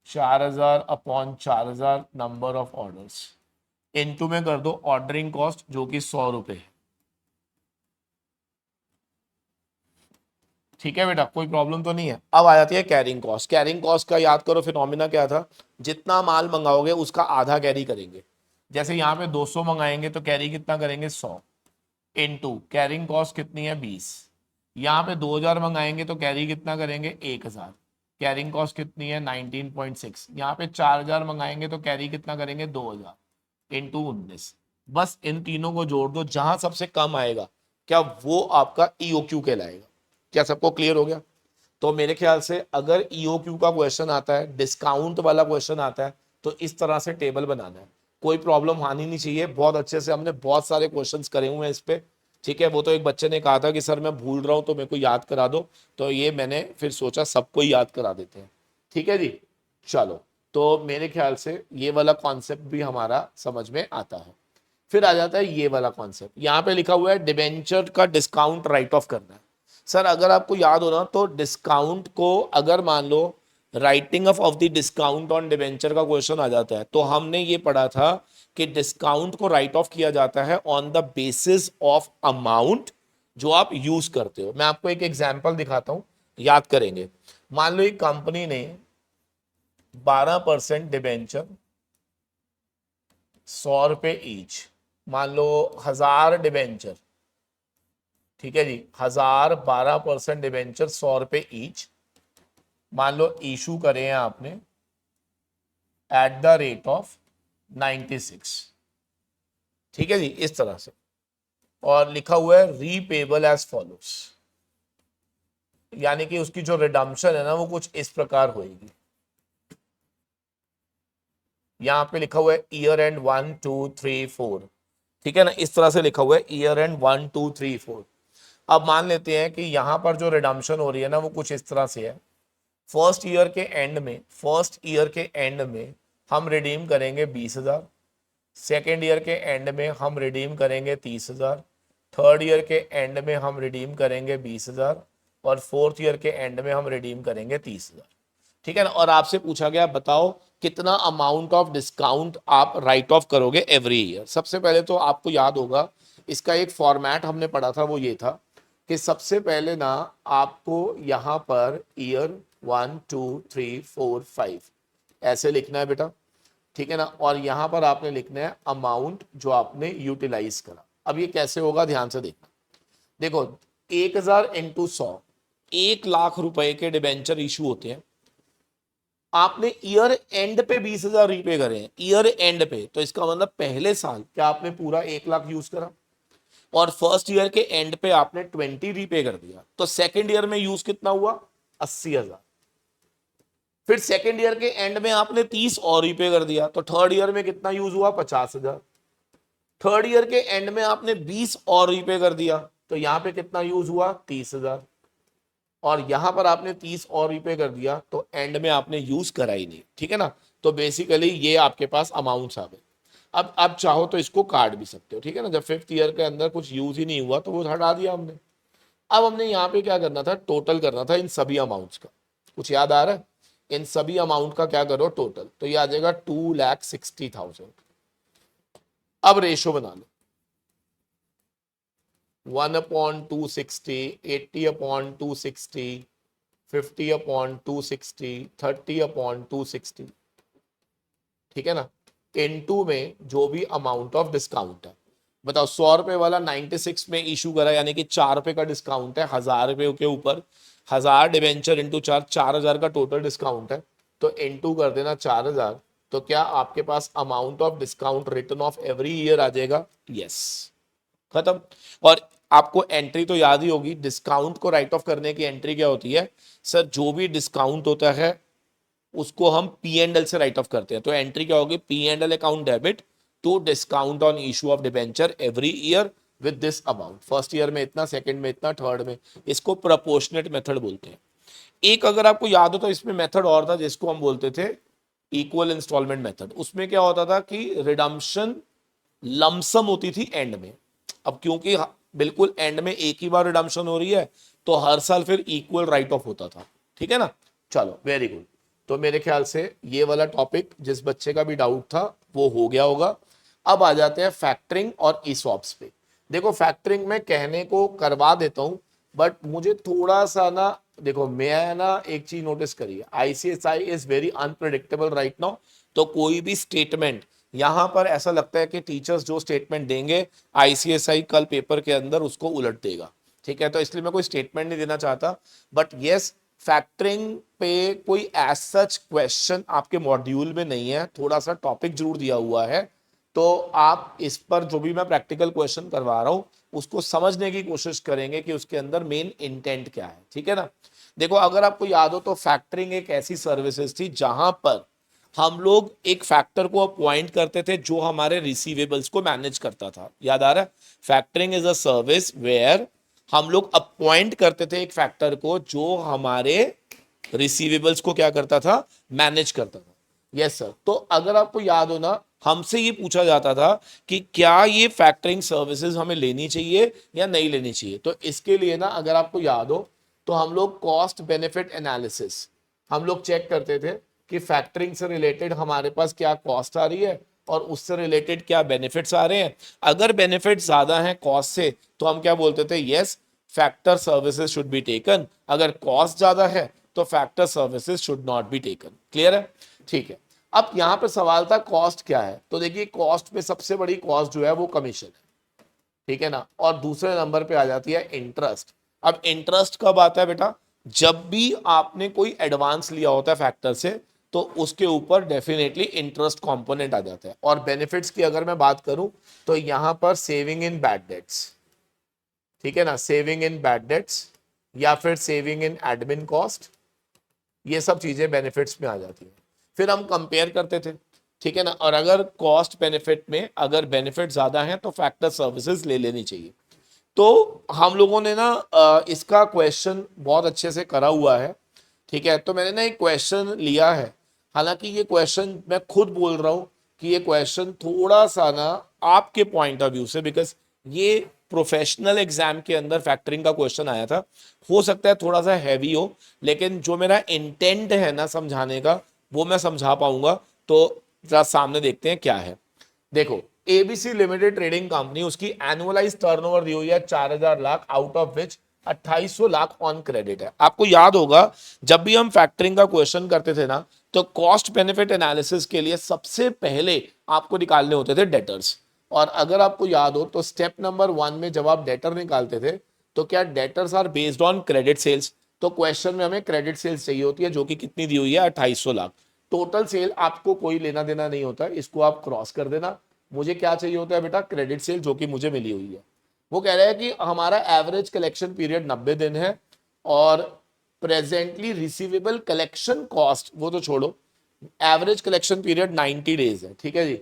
4000 upon 4000, number of orders, into में कर दो ऑर्डरिंग कॉस्ट जो कि 100 रुपए है। ठीक है बेटा, कोई प्रॉब्लम तो नहीं है। अब आ जाती है कैरिंग कॉस्ट। कैरिंग कॉस्ट का याद करो फिनोमिना क्या था? जितना माल मंगाओगे उसका आधा कैरी करेंगे। जैसे यहाँ पे 200 मंगाएंगे तो कैरी कितना करेंगे? 100, इनटू कैरिंग कॉस्ट कितनी है? 20। यहाँ पे 2000 मंगाएंगे तो कैरी कितना करेंगे? 1000। कैरिंग कॉस्ट कितनी है? 19.6। यहाँ पे 4000 मंगाएंगे तो कैरी कितना करेंगे? 2000 इंटू 19। बस इन तीनों को जोड़ दो, जहां सबसे कम आएगा क्या वो आपका ईओक्यू कहलाएगा। क्या सबको क्लियर हो गया? तो मेरे ख्याल से अगर ईओक्यू का क्वेश्चन आता है, डिस्काउंट वाला क्वेश्चन आता है, तो इस तरह से टेबल बनाना है। कोई प्रॉब्लम आनी नहीं चाहिए। बहुत अच्छे से हमने बहुत सारे क्वेश्चंस करे हुए हैं इस पे। ठीक है, वो तो एक बच्चे ने कहा था कि सर मैं भूल रहा हूं तो मेरे को याद करा दो, तो ये मैंने फिर सोचा सबको ही याद करा देते हैं। ठीक है जी, चलो। तो मेरे ख्याल से ये वाला कॉन्सेप्ट भी हमारा समझ में आता है। फिर आ जाता है ये वाला कॉन्सेप्ट, यहाँ पे लिखा हुआ है डिबेंचर का डिस्काउंट राइट ऑफ करना है। सर अगर आपको याद हो ना तो डिस्काउंट को अगर मान लो writing off the discount on debenture का क्वेश्चन आ जाता है, तो हमने ये पढ़ा था कि डिस्काउंट को राइट ऑफ किया जाता है on the basis of amount जो आप यूज करते हो। मैं आपको एक एग्जांपल दिखाता हूं, याद करेंगे। मान लो एक कंपनी ने 12% डिबेंचर, 100 रुपए ईच, मान लो 1000 डिबेंचर, ठीक है जी, 1000 12% डिबेंचर 100 रुपए ईच, मान लो इशू करे हैं आपने एट द रेट ऑफ 96। ठीक है जी, इस तरह से, और लिखा हुआ है रीपेबल एज फॉलोस, यानी कि उसकी जो रिडम्पशन है ना वो कुछ इस प्रकार होगी। यहां पे लिखा हुआ है ईयर एंड 1 2 3 4, ठीक है ना, इस तरह से लिखा हुआ है ईयर एंड 1 2 3 4। अब मान लेते हैं कि यहां पर जो रिडम्पशन हो रही है ना वो कुछ इस तरह से है। फर्स्ट ईयर के एंड में हम रिडीम करेंगे 20,000, सेकेंड ईयर के एंड में हम रिडीम करेंगे 30,000, थर्ड ईयर के एंड में हम रिडीम करेंगे 20,000, और फोर्थ ईयर के एंड में हम रिडीम करेंगे 30,000। ठीक है ना, और आपसे पूछा गया बताओ कितना अमाउंट ऑफ डिस्काउंट आप राइट ऑफ करोगे एवरी ईयर। सबसे पहले तो आपको याद होगा इसका एक फॉर्मेट हमने पढ़ा था, वो ये था कि सबसे पहले ना आपको यहाँ पर ईयर 1 2 3 4 5 ऐसे लिखना है बेटा, ठीक है ना, और यहाँ पर आपने लिखना है अमाउंट जो आपने यूटिलाइज करा। अब ये कैसे होगा, ध्यान से देखना। देखो, 1000 इंटू 100, 1 लाख रुपए के डिबेंचर इशू होते हैं। आपने ईयर एंड पे 20,000 रीपे करे हैं, ईयर एंड पे, तो इसका मतलब पहले साल क्या आपने पूरा 1 लाख यूज करा, और फर्स्ट ईयर के एंड पे आपने 20 रीपे कर दिया, तो सेकेंड ईयर में यूज कितना हुआ? 80,000। फिर सेकेंड ईयर के एंड में आपने 30 और रीपे कर दिया, तो थर्ड ईयर में कितना यूज हुआ? 50,000। थर्ड ईयर के एंड में आपने 20 और रीपे कर दिया, तो यहां पे कितना यूज हुआ? 30,000। और यहां पर आपने 30 और रीपे कर दिया, तो एंड में आपने यूज करा ही नहीं। ठीक है ना, तो बेसिकली ये आपके पास अमाउंट्स आ गए। अब चाहो तो इसको काट भी सकते हो, ठीक है ना, जब फिफ्थ ईयर के अंदर कुछ यूज ही नहीं हुआ तो वो हटा दिया हमने। अब हमने यहाँ पे क्या करना था? टोटल करना था इन सभी अमाउंट्स का। कुछ याद आ रहा है? इन सभी अमाउंट का क्या करो? टोटल। तो ये आ जाएगा 2,60,000। अब रेशो बना लो, 1/260, 80/260, 50/260, 30/260, ठीक है ना, इनटू में जो भी अमाउंट ऑफ डिस्काउंट है। बताओ, 100 रुपए वाला 96 में इशू करा, यानी कि 4 रुपए का डिस्काउंट है 1000 रुपए के ऊपर, 1000 डिवेंचर इंटू 4, 4000 का टोटल डिस्काउंट है, तो इंटू कर देना 4000। तो क्या आपके पास amount of discount return of every year आ जाएगा? यस, खत्म। और आपको एंट्री तो याद ही होगी, डिस्काउंट को राइट ऑफ करने की एंट्री क्या होती है सर, जो भी डिस्काउंट होता है उसको हम पी एंड एल से राइट ऑफ करते हैं। तो एंट्री क्या होगी, P and L account debit to discount on issue of debenture every year with this amount, first year में इतना, सेकंड में इतना, थर्ड में। इसको प्रोपोर्शनेट मेथड बोलते हैं। एक अगर आपको याद हो तो इसमें मेथड और था जिसको हम बोलते थे इक्वल इंस्टॉलमेंट मेथड। उसमें क्या होता था कि रिडम्पशन लमसम होती थी एंड में। अब क्योंकि बिल्कुल एंड में एक ही बार रिडम्पशन हो रही है तो हर साल फिर इक्वल राइट ऑफ होता था। ठीक है ना, चलो वेरी गुड। तो मेरे ख्याल से ये वाला टॉपिक जिस बच्चे का भी डाउट था वो हो गया होगा। अब आ जाते हैं फैक्टरिंग और ईसॉप्स पे। देखो फैक्टरिंग में कहने को करवा देता हूं बट मुझे थोड़ा सा ना, देखो मैं ना एक चीज नोटिस करिए, ICSI is very unpredictable right now. तो कोई भी स्टेटमेंट यहां पर ऐसा लगता है कि टीचर्स जो स्टेटमेंट देंगे आईसीएसआई कल पेपर के अंदर उसको उलट देगा। ठीक है, तो इसलिए मैं कोई स्टेटमेंट नहीं देना चाहता बट यस, फैक्टरिंग पे कोई एज सच क्वेश्चन आपके मॉड्यूल में नहीं है, थोड़ा सा टॉपिक जरूर दिया हुआ है। तो आप इस पर जो भी मैं प्रैक्टिकल क्वेश्चन करवा रहा हूं उसको समझने की कोशिश करेंगे कि उसके अंदर मेन इंटेंट क्या है। ठीक है ना, देखो अगर आपको याद हो तो फैक्टरिंग एक ऐसी सर्विसेज थी जहां पर हम लोग एक फैक्टर को अपॉइंट करते थे जो हमारे रिसीवेबल्स को मैनेज करता था। याद आ रहा है, factoring is a service where हम लोग अपॉइंट करते थे एक फैक्टर को जो हमारे रिसीवेबल्स को क्या करता था, मैनेज करता था। यस सर, तो अगर आपको याद हो ना, हमसे ये पूछा जाता था कि क्या ये फैक्टरिंग सर्विसेज हमें लेनी चाहिए या नहीं लेनी चाहिए। तो इसके लिए ना अगर आपको याद हो तो हम लोग कॉस्ट बेनिफिट एनालिसिस हम लोग चेक करते थे कि फैक्टरिंग से रिलेटेड हमारे पास क्या कॉस्ट आ रही है और उससे रिलेटेड क्या बेनिफिट्स आ रहे हैं। अगर बेनिफिट ज्यादा हैं कॉस्ट से तो हम क्या बोलते थे, yes factor services should be taken. अगर कॉस्ट ज्यादा है तो factor services should not be taken. Clear है, ठीक है। अब यहां पर सवाल था कॉस्ट क्या है, तो देखिए कॉस्ट में सबसे बड़ी कॉस्ट जो है वो कमीशन है। ठीक है ना, और दूसरे नंबर पे आ जाती है इंटरेस्ट। अब इंटरेस्ट कब आता है बेटा, जब भी आपने कोई एडवांस लिया होता है फैक्टर से तो उसके ऊपर डेफिनेटली इंटरेस्ट कंपोनेंट आ जाता है। और बेनिफिट्स की अगर मैं बात करूं तो यहां पर सेविंग इन बैड डेट्स, ठीक है ना, सेविंग इन बैड डेट्स या फिर सेविंग इन एडमिन कॉस्ट, ये सब चीजें बेनिफिट्स में आ जाती हैं। फिर हम कंपेयर करते थे, ठीक है ना, और अगर कॉस्ट बेनिफिट में अगर बेनिफिट ज्यादा है तो फैक्टर सर्विसेज ले लेनी चाहिए। तो हम लोगों ने ना इसका क्वेश्चन बहुत अच्छे से करा हुआ है। ठीक है, तो मैंने ना एक क्वेश्चन लिया है, हालांकि ये क्वेश्चन मैं खुद बोल रहा हूं कि ये क्वेश्चन थोड़ा सा ना आपके पॉइंट ऑफ व्यू से, बिकॉज ये प्रोफेशनल एग्जाम के अंदर फैक्टरिंग का क्वेश्चन आया था, हो सकता है थोड़ा सा हैवी हो, लेकिन जो मेरा इंटेंट है ना समझाने का वो मैं समझा पाऊंगा। तो जरा सामने देखते हैं क्या है। देखो एबीसी लिमिटेड ट्रेडिंग कंपनी, उसकी एनुअलाइज टर्नओवर दी हुई है 4000 lakh, out of which 2800 lakh on credit है। आपको याद होगा जब भी हम फैक्टरिंग का क्वेश्चन करते थे ना तो कॉस्ट बेनिफिट एनालिसिस के लिए सबसे पहले आपको निकालने होते थे डेटर्स। और अगर आपको याद हो तो स्टेप नंबर 1 में जब आप डेटर निकालते थे तो क्या debtors are based on credit sales. तो क्वेश्चन में हमें क्रेडिट सेल्स चाहिए होती है जो कि कितनी दी हुई है, 2800 लाख। टोटल सेल आपको कोई लेना देना नहीं होता, इसको आप क्रॉस कर देना। मुझे क्या चाहिए होता है बेटा, क्रेडिट सेल जो कि मुझे मिली हुई है। वो कह रहा है कि हमारा एवरेज कलेक्शन पीरियड 90 दिन है और प्रेजेंटली रिसीवेबल कलेक्शन कॉस्ट वो तो छोड़ो, एवरेज कलेक्शन पीरियड 90 डेज है। ठीक है जी,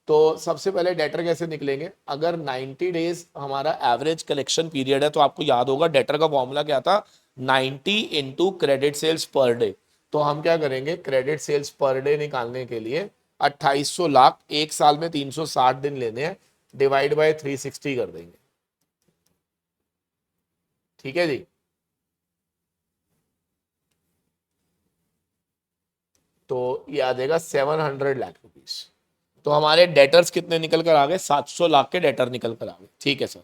तो सबसे पहले डेटर कैसे निकलेंगे, अगर 90 डेज हमारा एवरेज कलेक्शन पीरियड है तो आपको याद होगा डेटर का फॉर्मूला क्या था, 90 into credit sales per day. तो हम क्या करेंगे, क्रेडिट सेल्स पर डे निकालने के लिए 2800 लाख, एक साल में 360 दिन लेने हैं, डिवाइड बाय 360 कर देंगे। ठीक है जी, तो ये आ जाएगा 700 लाख रुपीस। तो हमारे डेटर्स कितने निकल कर आ गए, 700 लाख के डेटर निकल कर आ गए। ठीक है सर,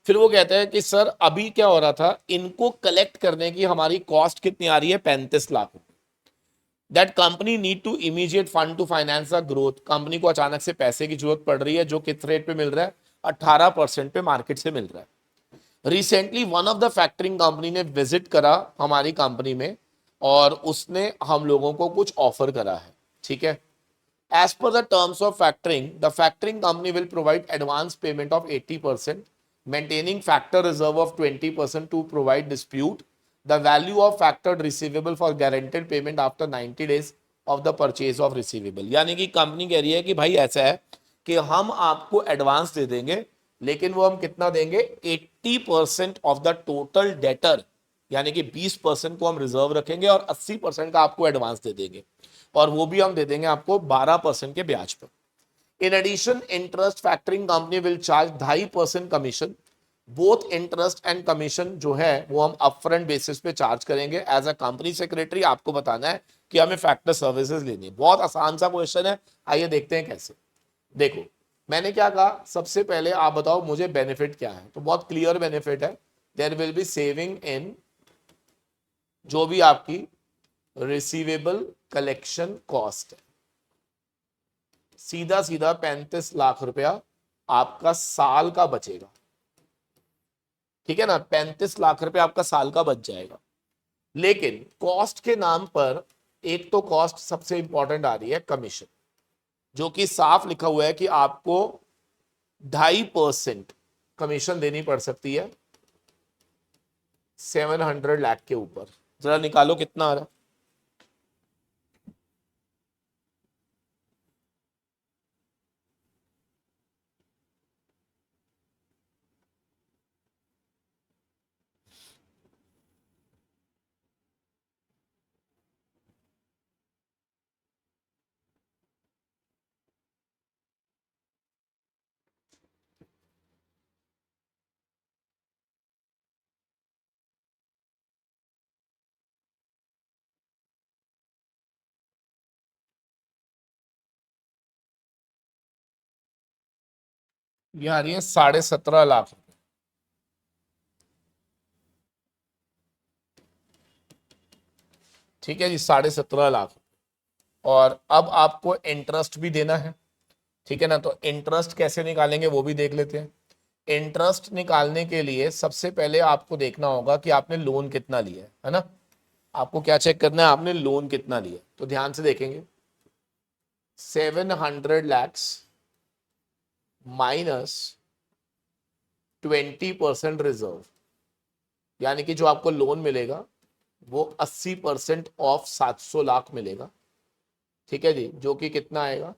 फिर वो कहते हैं कि सर अभी क्या हो रहा था, इनको कलेक्ट करने की हमारी कॉस्ट कितनी आ रही है, 35 लाख रुपए। That company need to immediate fund to finance the growth, company को अचानक से पैसे की जरूरत पड़ रही है जो किस रेट पे मिल रहा है, 18% पे मार्केट से मिल रहा है। Recently one of the factoring company ने विजिट करा हमारी कंपनी में और उसने हम लोगों को कुछ ऑफर करा है। ठीक है, as per the terms of factoring, the factoring company will provide advance payment of 80% maintaining factor reserve of 20% to provide dispute, the value of factored receivable for guaranteed payment after 90 days of the purchase of receivable। यानी कि company कह रही है कि भाई ऐसा है कि हम आपको एडवांस दे देंगे, लेकिन वो हम कितना देंगे, 80% ऑफ द टोटल डेटर, यानी कि 20% को हम रिजर्व रखेंगे और 80% का आपको एडवांस दे देंगे, और वो भी हम दे देंगे आपको 12% के ब्याज पर। In addition, interest factoring company will charge 2.5% commission. Both interest and commission जो है वो हम अपफ्रंट बेसिस पे चार्ज करेंगे। एज अ कंपनी सेक्रेटरी आपको बताना है कि हमें फैक्टर सर्विसेज लेनी है। बहुत आसान सा क्वेश्चन है, आइए देखते हैं कैसे। देखो मैंने क्या कहा, सबसे पहले आप बताओ मुझे बेनिफिट क्या है, तो बहुत क्लियर बेनिफिट है, there will be saving in जो भी आपकी रिसीवेबल कलेक्शन कॉस्ट है। सीधा सीधा 35 लाख रुपया आपका साल का बचेगा, ठीक है ना, 35 लाख रुपया आपका साल का बच जाएगा। लेकिन कॉस्ट के नाम पर एक तो कॉस्ट सबसे इंपॉर्टेंट आ रही है कमीशन, जो कि साफ लिखा हुआ है कि आपको 2.5% कमीशन देनी पड़ सकती है 700 लाख के ऊपर। जरा निकालो कितना आ रहा है। ये आ रही है 17.5 लाख। ठीक है जी, 17.5 लाख। और अब आपको इंटरेस्ट भी देना है, ठीक है ना, तो इंटरेस्ट कैसे निकालेंगे वो भी देख लेते हैं। इंटरेस्ट निकालने के लिए सबसे पहले आपको देखना होगा कि आपने लोन कितना लिया है ना। आपको क्या चेक करना है, आपने लोन कितना लिया, तो ध्यान से देखेंगे 700 लैक्स माइनस 20% रिजर्व, यानी कि जो आपको लोन मिलेगा वो 80% ऑफ 700 लाख मिलेगा। ठीक है जी, जो कि कितना आएगा,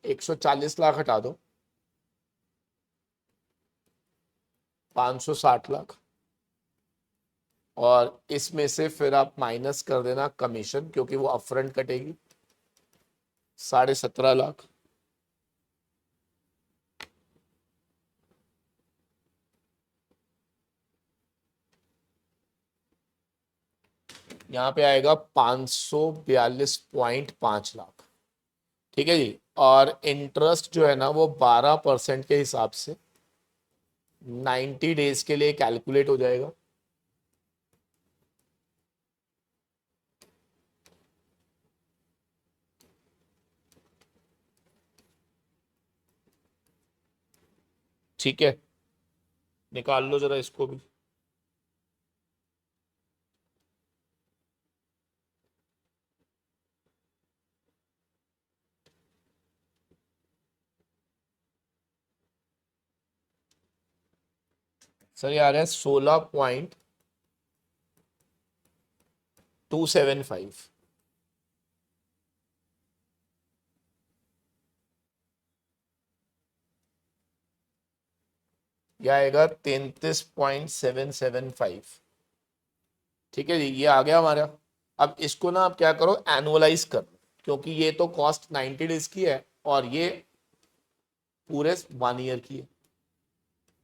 140 लाख हटा दो, 560 लाख, और इसमें से फिर आप माइनस कर देना कमीशन, क्योंकि वो अपफ्रंट कटेगी 17.5 लाख। यहाँ पे आएगा 542.5 लाख। ठीक है जी, और इंटरेस्ट जो है ना वो 12% के हिसाब से 90 डेज के लिए कैलकुलेट हो जाएगा। ठीक है, निकाल लो जरा इसको भी। सर ये आ रहा है 16.275। यह आएगा 33.775। ठीक है जी, ये आ गया हमारा। अब इसको ना आप क्या करो, एनुअलाइज कर लो, क्योंकि ये तो कॉस्ट 90 डेज की है और ये पूरे 1 ईयर की है।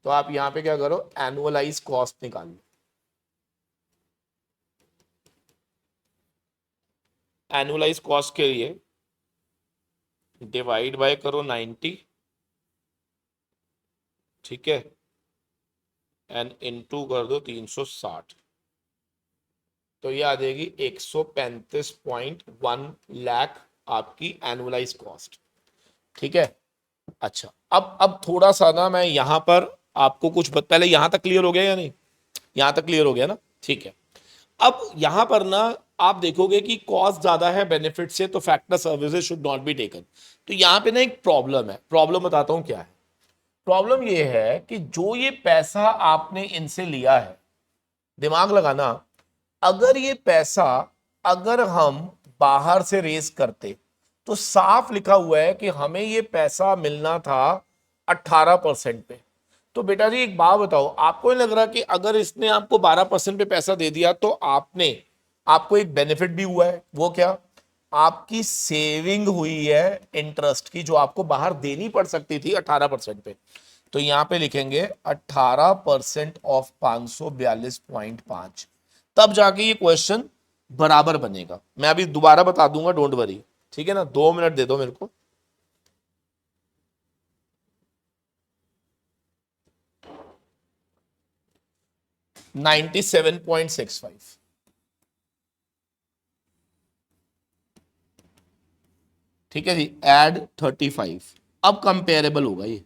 तो आप यहाँ पे क्या करो, एनुअलाइज कॉस्ट निकाल लो। एनुअलाइज कॉस्ट के लिए डिवाइड बाय करो 90, ठीक है, एंड इनटू कर दो 360, तो ये आ जाएगी 135.1 लाख आपकी एनुअलाइज कॉस्ट। ठीक है, अच्छा अब थोड़ा सा ना मैं यहाँ पर आपको कुछ पहले यहाँ तक क्लियर हो गया या नहीं, यहाँ तक क्लियर हो गया ना, ठीक है। अब यहाँ पर ना आप देखोगे कि कॉस्ट ज्यादा है बेनिफिट से, तो factor services should not be taken. तो यहाँ पे ना एक प्रॉब्लम है, प्रॉब्लम बताता हूँ क्या है। प्रॉब्लम ये है कि जो ये पैसा आपने इनसे लिया है, दिमाग लगाना, अगर ये पैसा अगर हम बाहर से रेस करते तो साफ लिखा हुआ है कि हमें ये पैसा मिलना था 18% पे। तो बेटा जी एक बात बताओ, आपको नहीं लग रहा कि अगर इसने आपको 12% पे पैसा दे दिया तो आपको एक बेनिफिट भी हुआ है? वो क्या? आपकी सेविंग हुई है इंटरेस्ट की, जो आपको बाहर देनी पड़ सकती थी 18% पे। तो यहां पे लिखेंगे 18% ऑफ 542.5, तब जाके ये क्वेश्चन बराबर बनेगा। मैं अभी दोबारा बता दूंगा, डोंट वरी, ठीक है ना? 2 मिनट दे दो मेरे को। $97.65, ठीक है जी। एड 35, अब कंपेरेबल होगा ये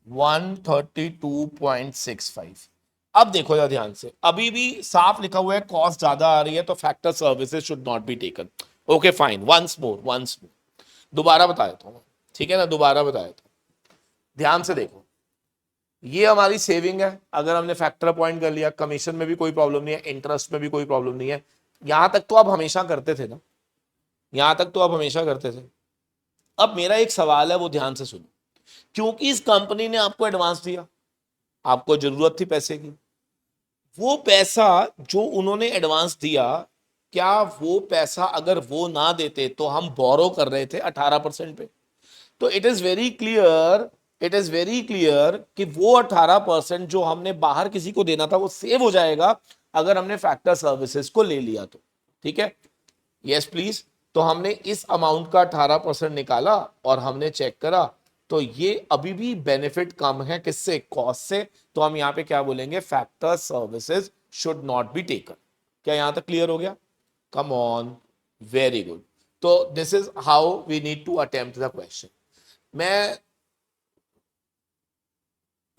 132.65। अब देखो जरा ध्यान से, अभी भी साफ लिखा हुआ है कॉस्ट ज्यादा आ रही है तो factor services should not be taken. Okay fine, once more दोबारा बता देता हूं, ठीक है ना? दोबारा बता देता हूं, ध्यान से देखो। ये हमारी सेविंग है, अगर हमने फैक्टर अपॉइंट कर लिया, कमीशन में भी कोई प्रॉब्लम नहीं है, इंटरेस्ट में भी कोई प्रॉब्लम नहीं है। यहां तक तो आप हमेशा करते थे ना, यहां तक तो आप हमेशा करते थे। अब मेरा एक सवाल है, वो ध्यान से सुनो। क्योंकि इस कंपनी ने आपको एडवांस दिया, आपको जरूरत थी पैसे की, वो पैसा जो उन्होंने एडवांस दिया, क्या वो पैसा अगर वो ना देते तो हम बोरो कर रहे थे 18% पे? तो इट इज वेरी क्लियर कि वो 18% जो हमने बाहर किसी को देना था वो सेव हो जाएगा अगर हमने फैक्टर सर्विसेज को ले लिया तो। ठीक है, यस प्लीज। तो हमने इस अमाउंट का 18% निकाला और हमने चेक करा तो ये अभी भी बेनिफिट कम है, किससे? कॉस्ट से। तो हम यहां पे क्या बोलेंगे? Factor services should not be taken. क्या यहां तक क्लियर हो गया? Come on, very good. तो this is how we need to attempt the question. मैं,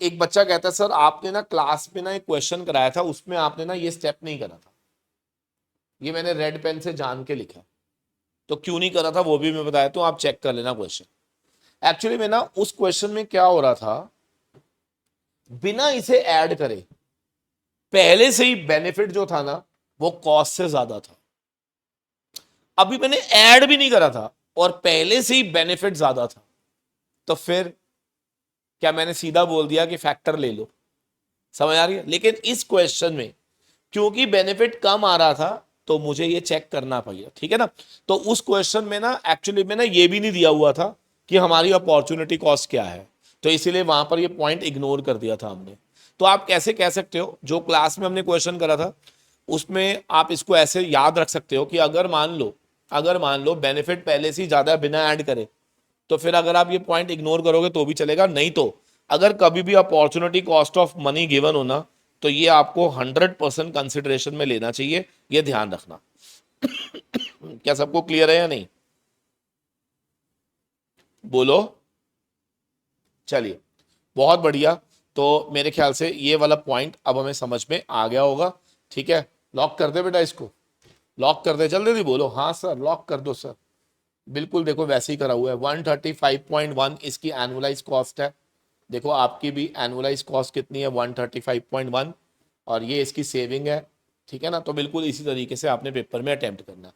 एक बच्चा कहता है सर आपने ना क्लास में ना एक क्वेश्चन कराया था, उसमें आपने ना ये स्टेप नहीं करा था, ये मैंने रेड पेन से जान के लिखा। तो क्यों नहीं करा था वो भी मैं बताया, तो आप चेक कर लेना क्वेश्चन। एक्चुअली में ना उस क्वेश्चन में क्या हो रहा था, बिना इसे ऐड करे पहले से ही बेनिफिट जो था ना वो कॉस्ट से ज्यादा था। अभी मैंने ऐड भी नहीं करा था और पहले से ही बेनिफिट ज्यादा था, तो फिर क्या मैंने सीधा बोल दिया कि फैक्टर ले लो? समझ आ रही है? लेकिन इस क्वेश्चन में क्योंकि बेनिफिट कम आ रहा था तो मुझे ये चेक करना पड़ेगा, ठीक है ना? तो उस क्वेश्चन में ना एक्चुअली में ना ये भी नहीं दिया हुआ था कि हमारी अपॉर्चुनिटी कॉस्ट क्या है, तो इसीलिए वहां पर ये पॉइंट इग्नोर कर दिया था हमने। तो आप कैसे कह सकते हो, जो क्लास में हमने क्वेश्चन करा था उसमें आप इसको ऐसे याद रख सकते हो कि अगर मान लो बेनिफिट पहले से ही ज्यादा बिना ऐड करे, तो फिर अगर आप ये पॉइंट इग्नोर करोगे तो भी चलेगा। नहीं तो अगर कभी भी opportunity cost of money given होना तो ये आपको 100% कंसिडरेशन में लेना चाहिए, ये ध्यान रखना। क्या सबको क्लियर है या नहीं? बोलो। चलिए, बहुत बढ़िया। तो मेरे ख्याल से ये वाला पॉइंट अब हमें समझ में आ गया होगा। ठीक है, लॉक कर दे बेटा इसको, लॉक कर दे, जल्दी जल्दी बोलो। हाँ सर, लॉक कर दो सर। बिल्कुल, देखो वैसे ही करा हुआ है। 135.1 इसकी एनुअलाइज कॉस्ट है। देखो आपकी भी एनुअलाइज कॉस्ट कितनी है? 135.1, और ये इसकी सेविंग है। ठीक है ना? तो बिल्कुल इसी तरीके से आपने पेपर में अटेम्प्ट करना।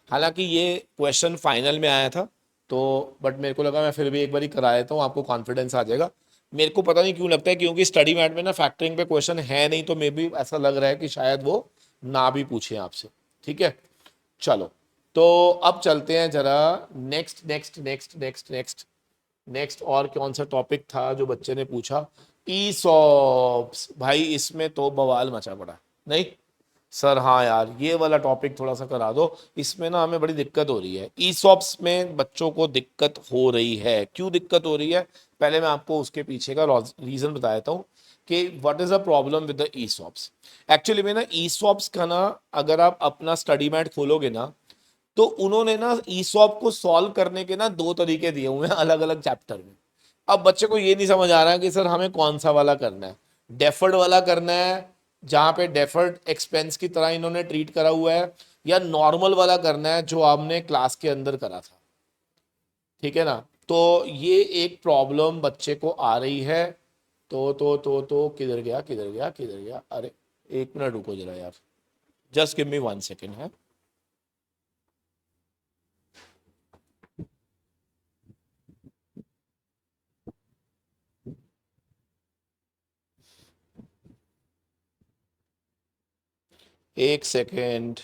हालांकि ये क्वेश्चन फाइनल में आया था तो बट मेरे को लगा मैं फिर भी एक बार ही करा देता हूँ, आपको कॉन्फिडेंस आ जाएगा। मेरे को पता नहीं क्यों लगता है, क्योंकि स्टडी मैट में ना फैक्टरिंग पे क्वेश्चन है नहीं, तो मे भी ऐसा लग रहा है कि शायद वो ना भी पूछे आपसे। ठीक है, चलो। तो अब चलते हैं जरा next next next next next next. और कौन सा टॉपिक था जो बच्चे ने पूछा? ईसॉप्स। भाई इसमें तो बवाल मचा पड़ा। नहीं सर, हाँ यार ये वाला टॉपिक थोड़ा सा करा दो, इसमें ना हमें बड़ी दिक्कत हो रही है। ईसॉप्स में बच्चों को दिक्कत हो रही है, क्यों दिक्कत हो रही है? पहले मैं आपको उसके पीछे का रीजन बता देता हूँ कि what is the problem with the ESOPs. Actually में ना ईसॉप्स का ना, अगर आप अपना स्टडी मैट खोलोगे ना तो उन्होंने ना ईसॉप को सॉल्व करने के ना 2 तरीके दिए हुए हैं अलग अलग चैप्टर में। अब बच्चे को ये नहीं समझ आ रहा है कि सर हमें कौन सा वाला करना है, डेफर्ड वाला करना है जहां पे डेफर्ड एक्सपेंस की तरह इन्होंने ट्रीट करा हुआ है, या नॉर्मल वाला करना है जो आपने क्लास के अंदर करा था। ठीक है ना? तो ये एक प्रॉब्लम बच्चे को आ रही है। तो किधर गया किधर गया किधर गया, अरे एक मिनट रुको जरा यार, जस्ट गिव मी 1 सेकेंड है। एक सेकेंड।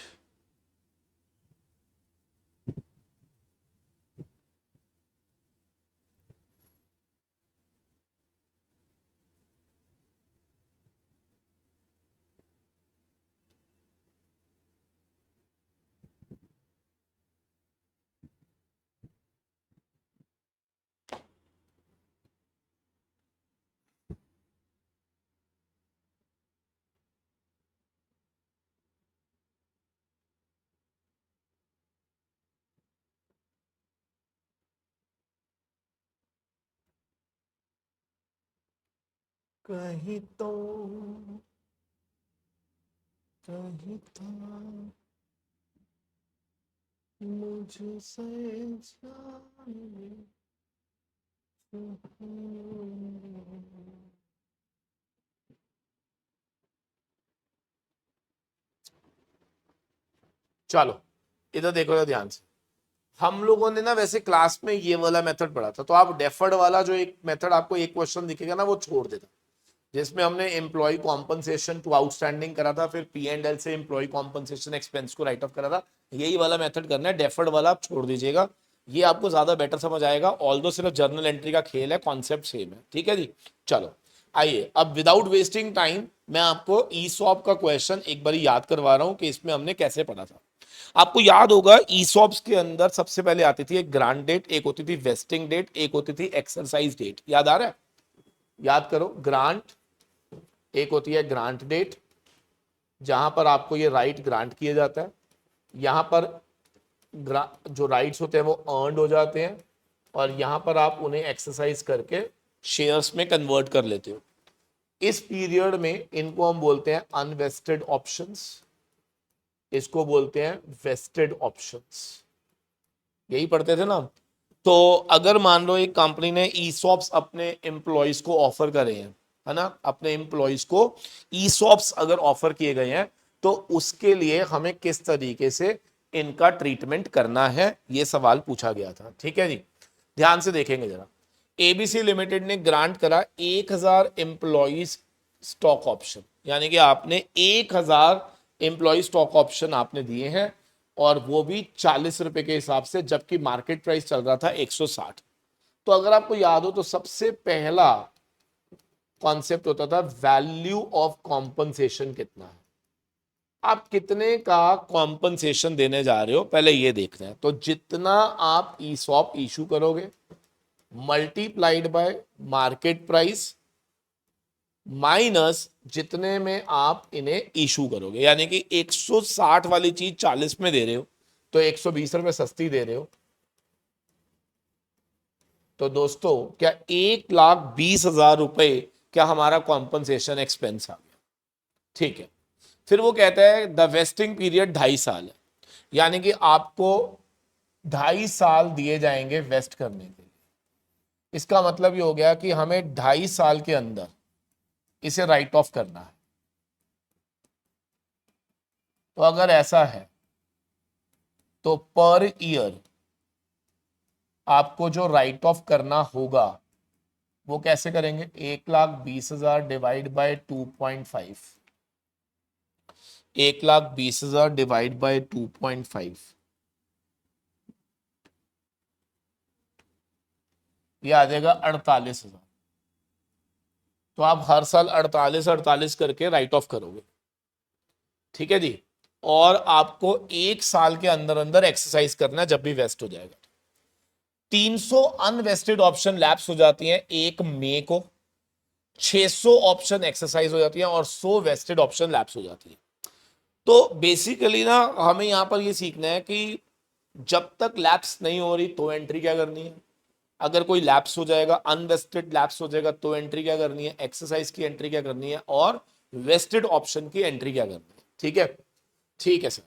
कहीं तो कहीं था मुझसे जाने। चलो इधर देखो जरा ध्यान से। हम लोगों ने ना वैसे क्लास में ये वाला मेथड पढ़ा था, तो आप डेफर्ड वाला जो एक मेथड आपको एक क्वेश्चन दिखेगा ना वो छोड़ देता, जिसमें हमने एम्प्लॉय कॉम्पनसेशन टू आउटस्टैंडिंग करा था, फिर P&L से एम्प्लॉय कॉम्पनसेशन एक्सपेंस को राइट ऑफ करा था। यही वाला मेथड करना है, डेफर्ड वाला आप छोड़ दीजिएगा, ये आपको ज्यादा बेटर समझ आएगा। ऑल्दो सिर्फ जर्नल एंट्री का खेल है, कॉन्सेप्ट सेम है, ठीक है जी। चलो आइए अब विदाउट वेस्टिंग टाइम मैं आपको ईसॉप का क्वेश्चन एक बार याद करवा रहा हूं कि इसमें हमने कैसे पढ़ा था। आपको याद होगा ईसॉप्स के अंदर सबसे पहले आती थी एक ग्रांट डेट, एक होती थी वेस्टिंग डेट, एक होती थी एक्सरसाइज डेट। याद आ रहा है? याद करो, ग्रांट एक होती है ग्रांट डेट, जहां पर आपको ये राइट ग्रांट किया जाता है, यहां पर जो राइट्स होते हैं वो अर्नड हो जाते हैं, और यहां पर आप उन्हें एक्सरसाइज करके शेयर्स में कन्वर्ट कर लेते हो। इस पीरियड में इनको हम बोलते हैं अनवेस्टेड ऑप्शंस, इसको बोलते हैं वेस्टेड ऑप्शंस। यही पढ़ते थे ना। तो अगर मान लो एक कंपनी ने ईसॉप्स अपने एम्प्लॉयज को ऑफर करे हैं, है ना, अपने एम्प्लॉयज को ईसॉप्स अगर ऑफर किए गए हैं, तो उसके लिए हमें किस तरीके से इनका ट्रीटमेंट करना है, ये सवाल पूछा गया था। ठीक है जी, ध्यान से देखेंगे जरा। एबीसी लिमिटेड ने ग्रांट करा 1000 एम्प्लॉयज स्टॉक ऑप्शन, यानी कि आपने 1000 एम्प्लॉय स्टॉक ऑप्शन आपने दिए हैं, और वो भी 40 रुपए के हिसाब से, जबकि मार्केट प्राइस चल रहा था 160। तो अगर आपको याद हो तो सबसे पहला कॉन्सेप्ट होता था वैल्यू ऑफ कॉम्पनसेशन कितना है, आप कितने का कॉम्पनसेशन देने जा रहे हो, पहले ये देखना है। तो जितना आप ईसॉप इशू करोगे multiplied by market price minus जितने में आप इन्हें इशू करोगे, यानी कि 160 वाली चीज 40 में दे रहे हो तो 120 रुपए सस्ती दे रहे हो। तो दोस्तों क्या 1,20,000 रुपए क्या हमारा कॉम्पनसेशन एक्सपेंस आ गया? ठीक है। फिर वो कहता है द वेस्टिंग पीरियड 2.5 साल है, यानी कि आपको 2.5 साल दिए जाएंगे वेस्ट करने के लिए। इसका मतलब ये हो गया कि हमें 2.5 साल के अंदर इसे राइट ऑफ करना है। तो अगर ऐसा है तो पर ईयर आपको जो राइट ऑफ करना होगा वो कैसे करेंगे? 1,20,000 डिवाइड बाय 2.5, 1,20,000 डिवाइड बाय 2.5, ये आ जाएगा 48,000। तो आप हर साल 48 करके राइट ऑफ करोगे, ठीक है जी। और आपको 1 साल के अंदर अंदर एक्सरसाइज करना है जब भी वेस्ट हो जाएगा। 300 अनवेस्टेड ऑप्शन लैप्स हो जाती हैं 1 मई को, 600 ऑप्शन एक्सरसाइज हो जाती है, और 100 वेस्टेड ऑप्शन लैप्स हो जाती है। तो बेसिकली ना हमें यहां पर ये सीखना है कि जब तक लैप्स नहीं हो रही तो एंट्री क्या करनी है, अगर कोई लैप्स हो जाएगा, अनवेस्टेड लैप्स हो जाएगा, तो एंट्री क्या करनी है, एक्सरसाइज की एंट्री क्या करनी है, और वेस्टेड ऑप्शन की एंट्री क्या करनी है। ठीक है, ठीक है सर।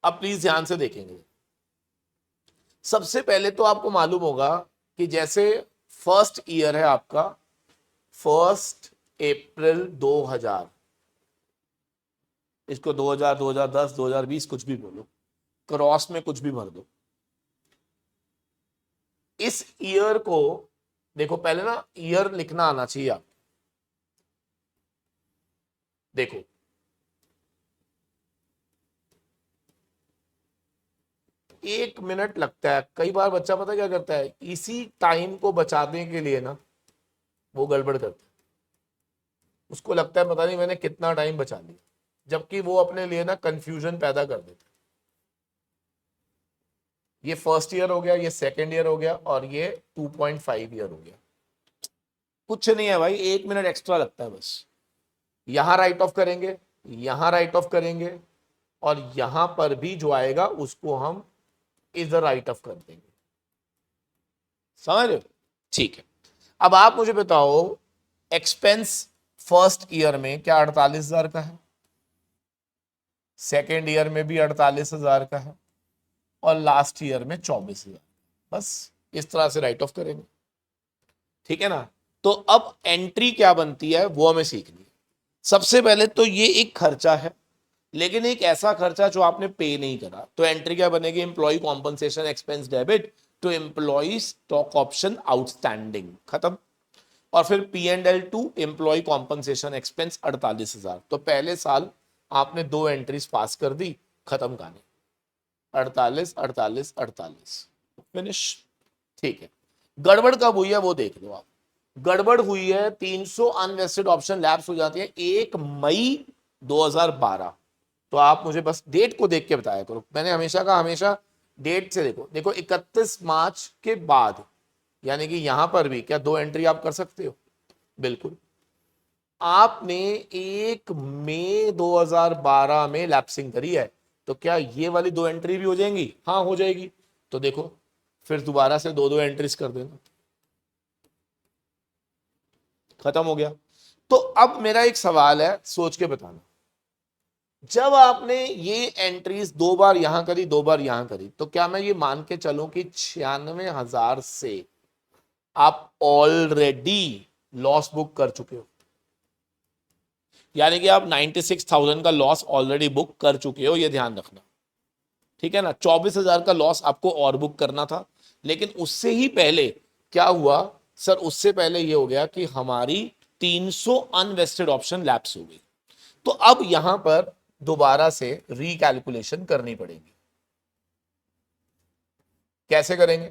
अब प्लीज ध्यान से देखेंगे। सबसे पहले तो आपको मालूम होगा कि जैसे फर्स्ट ईयर है आपका 1 अप्रैल 2000, इसको 2000, 2010, 2020 कुछ भी बोलो, क्रॉस में कुछ भी भर दो। इस ईयर को देखो, पहले ना ईयर लिखना आना चाहिए आप। देखो, एक मिनट लगता है, कई बार बच्चा पता क्या करता है, इसी टाइम को बचाने के लिए ना वो गड़बड़ करता है। उसको लगता है पता नहीं मैंने कितना टाइम बचा लिया, जबकि वो अपने लिए ना कंफ्यूजन पैदा कर देता है। ये फर्स्ट ईयर हो गया, ये सेकेंड ईयर हो गया, और ये 2.5 ईयर हो गया। कुछ नहीं है भाई, 1 मिनट एक्स्ट्रा लगता है बस। यहां राइट ऑफ करेंगे, यहां राइट ऑफ करेंगे, और यहां पर भी जो आएगा उसको हम इधर राइट ऑफ कर देंगे। समझ रहे हो? ठीक है। अब आप मुझे बताओ, एक्सपेंस फर्स्ट ईयर में क्या 48,000 का है, सेकेंड ईयर में भी 48,000 का है, और लास्ट ईयर में 24,000। बस इस तरह से राइट ऑफ करेंगे, ठीक है ना। तो अब एंट्री क्या बनती है वो हमें सीखनी है। सबसे पहले तो ये एक खर्चा है, लेकिन एक ऐसा खर्चा जो आपने पे नहीं करा, तो एंट्री क्या बनेगी, employee compensation expense debit to employee stock option outstanding, खत्म। और फिर P&L to employ compensation expense 48,000। तो पहले साल आपने 2 एंट्रीज पास कर दी, खत्म कहानी। 48, 48, 48, फिनिश। ठीक है। गड़बड़ कब हुई है वो देख लो आप। गड़बड़ हुई है, 300 अनवेस्टेड ऑप्शन लैप्स हो जाती है 1 मई 2012। तो आप मुझे बस डेट को देख के बताया करो। मैंने हमेशा कहा, हमेशा डेट से देखो। देखो 31 मार्च के बाद, यानी कि यहां पर भी क्या 2 एंट्री आप कर सकते हो? बिल्कुल। आपने 1 मई 2012 में लैप्सिंग करी है, तो क्या ये वाली 2 एंट्री भी हो जाएंगी? हाँ हो जाएगी। तो देखो, फिर दोबारा से 2 एंट्रीज कर देना, खत्म हो गया। तो अब मेरा एक सवाल है, सोच के बताना। जब आपने ये एंट्रीज 2 बार यहां करी, 2 बार यहां करी, तो क्या मैं ये मान के चलूं कि 96,000 से आप ऑलरेडी लॉस बुक कर चुके हो? यानी कि आप 96,000 का लॉस ऑलरेडी बुक कर चुके हो, ये ध्यान रखना, ठीक है ना। 24,000 का लॉस आपको और बुक करना था, लेकिन उससे ही पहले क्या हुआ सर? उससे पहले ये हो गया कि हमारी 300 अनवेस्टेड ऑप्शन लैप्स हो गई। तो अब यहां पर दोबारा से रिकैलकुलेशन करनी पड़ेगी। कैसे करेंगे?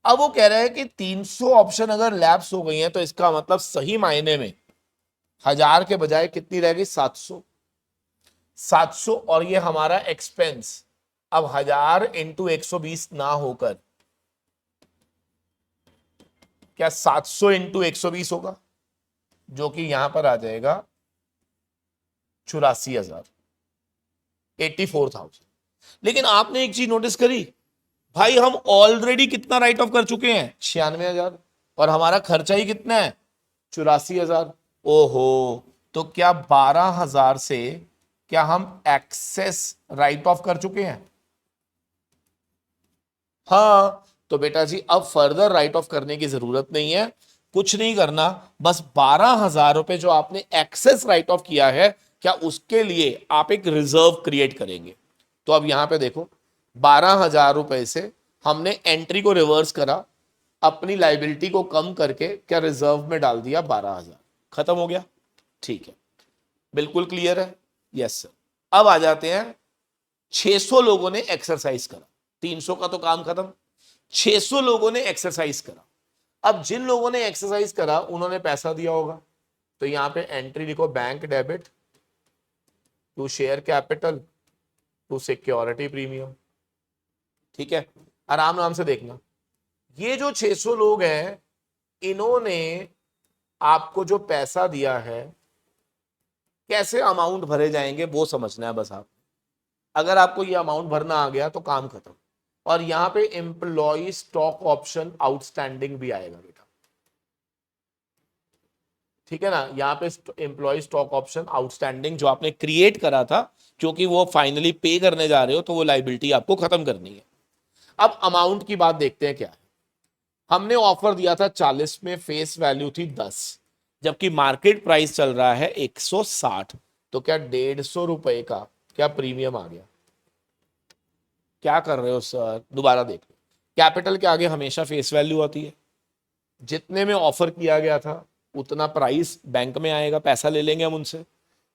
अब वो कह रहे हैं कि 300 ऑप्शन अगर लैप्स हो गई हैं, तो इसका मतलब सही मायने में 1000 के बजाय कितनी रह गई? 700। 700, और ये हमारा एक्सपेंस अब 1000 इंटू 120 ना होकर क्या 700 इंटू 120 होगा, जो कि यहां पर आ जाएगा 84,000, 84,000। लेकिन आपने एक चीज नोटिस करी भाई, हम ऑलरेडी कितना राइट ऑफ कर चुके हैं? 96,000, और हमारा खर्चा ही कितना है? 84,000। ओहो, तो क्या 12,000 से क्या हम एक्सेस राइट ऑफ कर चुके हैं? हाँ। तो बेटा जी, अब फर्दर राइट ऑफ करने की जरूरत नहीं है, कुछ नहीं करना, बस 12,000 रुपए जो आपने एक्सेस राइट ऑफ किया है, क्या उसके लिए आप एक रिजर्व क्रिएट करेंगे। तो अब यहां पे देखो, 12,000 रुपए से हमने एंट्री को रिवर्स करा, अपनी लाइबिलिटी को कम करके क्या रिजर्व में डाल दिया 12,000, खत्म हो गया। ठीक है, बिल्कुल क्लियर है? Yes sir. अब आ जाते हैं, 600 लोगों ने एक्सरसाइज करा, 300 का तो काम खत्म, 600 लोगों ने एक्सरसाइज करा। अब जिन लोगों ने एक्सरसाइज करा उन्होंने पैसा दिया होगा, तो यहां पे एंट्री लिखो, bank debit to share capital to security premium. ठीक है, आराम आराम से देखना। ये जो 600 लोग हैं, इन्होंने आपको जो पैसा दिया है, कैसे अमाउंट भरे जाएंगे वो समझना है बस आप। अगर आपको ये अमाउंट भरना आ गया तो काम खत्म। और यहां पे एम्प्लॉय स्टॉक ऑप्शन आउटस्टैंडिंग भी आएगा बेटा, ठीक है ना। यहां पे एम्प्लॉय स्टॉक ऑप्शन आउटस्टैंडिंग जो आपने क्रिएट करा था, क्योंकि वो फाइनली पे करने जा रहे हो, तो वो लाइबिलिटी आपको खत्म करनी है। अब अमाउंट की बात देखते हैं क्या है। हमने ऑफर दिया था 40 में, फेस वैल्यू थी 10, जबकि मार्केट प्राइस चल रहा है 160, तो क्या 150 रुपए का क्या प्रीमियम आ गया? क्या कर रहे हो सर, दोबारा देख लो। कैपिटल के आगे हमेशा फेस वैल्यू आती है, जितने में ऑफर किया गया था उतना प्राइस बैंक में आएगा, पैसा ले लेंगे हम उनसे,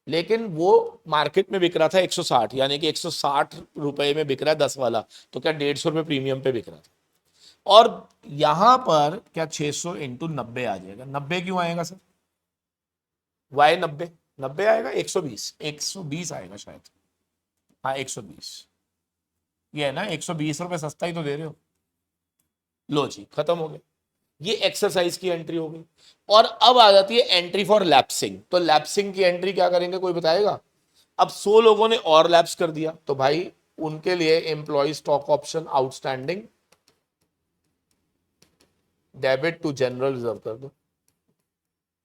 लेकिन वो मार्केट में बिक रहा था 160, यानी कि 160 रुपए में बिक रहा है 10 वाला, तो क्या 150 रुपए प्रीमियम पे बिक रहा था। और यहां पर क्या 600 इंटू 90 आ जाएगा? 90 क्यों आएगा सर? वाई 90? 90 आएगा, 120, 120 आएगा शायद। हाँ 120, ये है ना, 120 रुपए सस्ता ही तो दे रहे हो। लो जी, खत्म हो गया। ये एक्सरसाइज की एंट्री हो गई। और अब आ जाती है एंट्री फॉर लैप्सिंग। तो लैप्सिंग की एंट्री क्या करेंगे, कोई बताएगा? अब 100 लोगों ने और लैप्स कर दिया, तो भाई उनके लिए employ stock option outstanding debit to general reserve कर दो।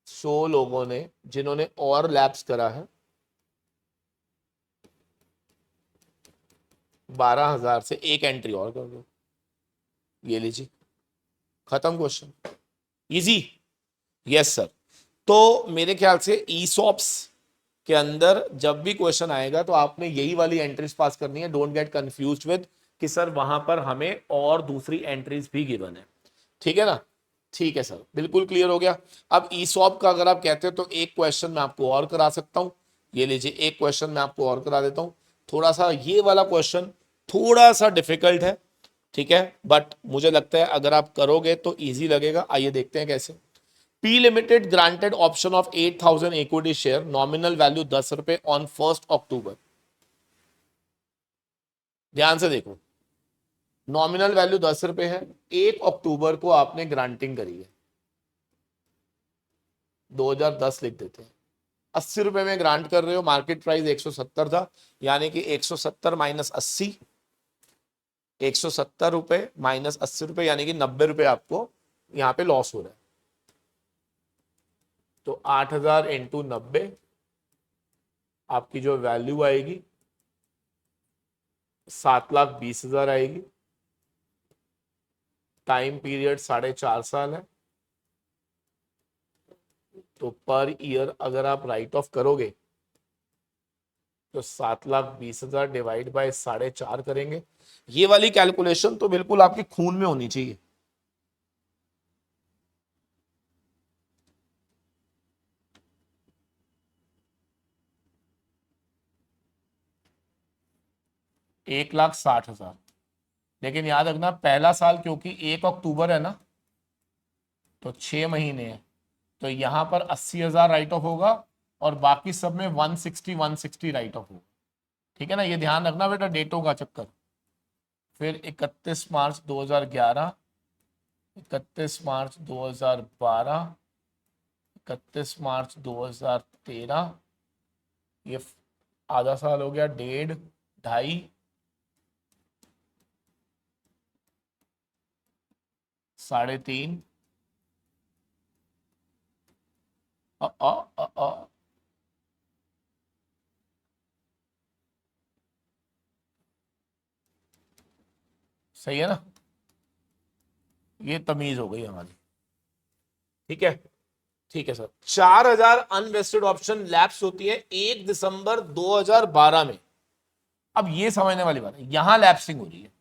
100 लोगों ने जिन्होंने और लैप्स करा है, 12,000 से एक एंट्री और कर दो। ये लीजिए, खत्म क्वेश्चन। इजी। Yes sir. तो मेरे ख्याल से ईसॉप्स के अंदर जब भी क्वेश्चन आएगा तो आपने यही वाली एंट्रीज पास करनी है। डोंट गेट कंफ्यूज्ड विद कि सर वहां पर हमें और दूसरी एंट्रीज भी गिवन है। ठीक है ना? ठीक है सर, बिल्कुल क्लियर हो गया। अब ईसॉप का अगर आप कहते हो तो एक क्वेश्चन मैं आपको और करा सकता हूं। ये लीजिए, एक क्वेश्चन मैं आपको और करा देता हूं। थोड़ा सा ये वाला क्वेश्चन थोड़ा सा डिफिकल्ट है, ठीक है, बट मुझे लगता है अगर आप करोगे तो इजी लगेगा। आइए देखते हैं कैसे। P limited granted option of 8,000 equity share, nominal value 10 रुपए ऑन 1 अक्टूबर। ध्यान से देखो, नॉमिनल वैल्यू 10 रुपए है, 1 अक्टूबर को आपने ग्रांटिंग करी है, 2010 लिख देते हैं। 80 रुपए में ग्रांट कर रहे हो, मार्केट प्राइस 170 था, यानी कि 170 माइनस 80, 170 रुपए माइनस 80 रुपए, यानी कि 90 रुपए आपको यहां पे लॉस हो रहा है। तो 8,000 इंटू 90, आपकी जो वैल्यू आएगी 7,20,000 आएगी। टाइम पीरियड 4.5 साल है। तो पर ईयर अगर आप राइट ऑफ करोगे तो 7,20,000 डिवाइड बाय 4.5 करेंगे। ये वाली कैलकुलेशन तो बिल्कुल आपके खून में होनी चाहिए। एक लाख 60,000, लेकिन याद रखना पहला साल क्योंकि 1 अक्टूबर है ना, तो 6 महीने है, तो यहां पर 80,000 राइट ऑफ होगा और बाकी सब में 160 राइट ऑफ होगा। ठीक है ना, ये ध्यान रखना बेटा, डेटों का चक्कर। फिर 31 मार्च 2011, 31 मार्च 2012, 31 मार्च 2013, ये आधा साल हो गया, 1.5, 2.5, 3.5, अ, अ, अ, अ, सही है ना? ये तमीज हो गई हमारी। ठीक है, ठीक है सर। 4,000 अनवेस्टेड ऑप्शन लैप्स होती है 1 दिसंबर 2012 में। अब ये समझने वाली बात है, यहां लैप्सिंग हो रही है,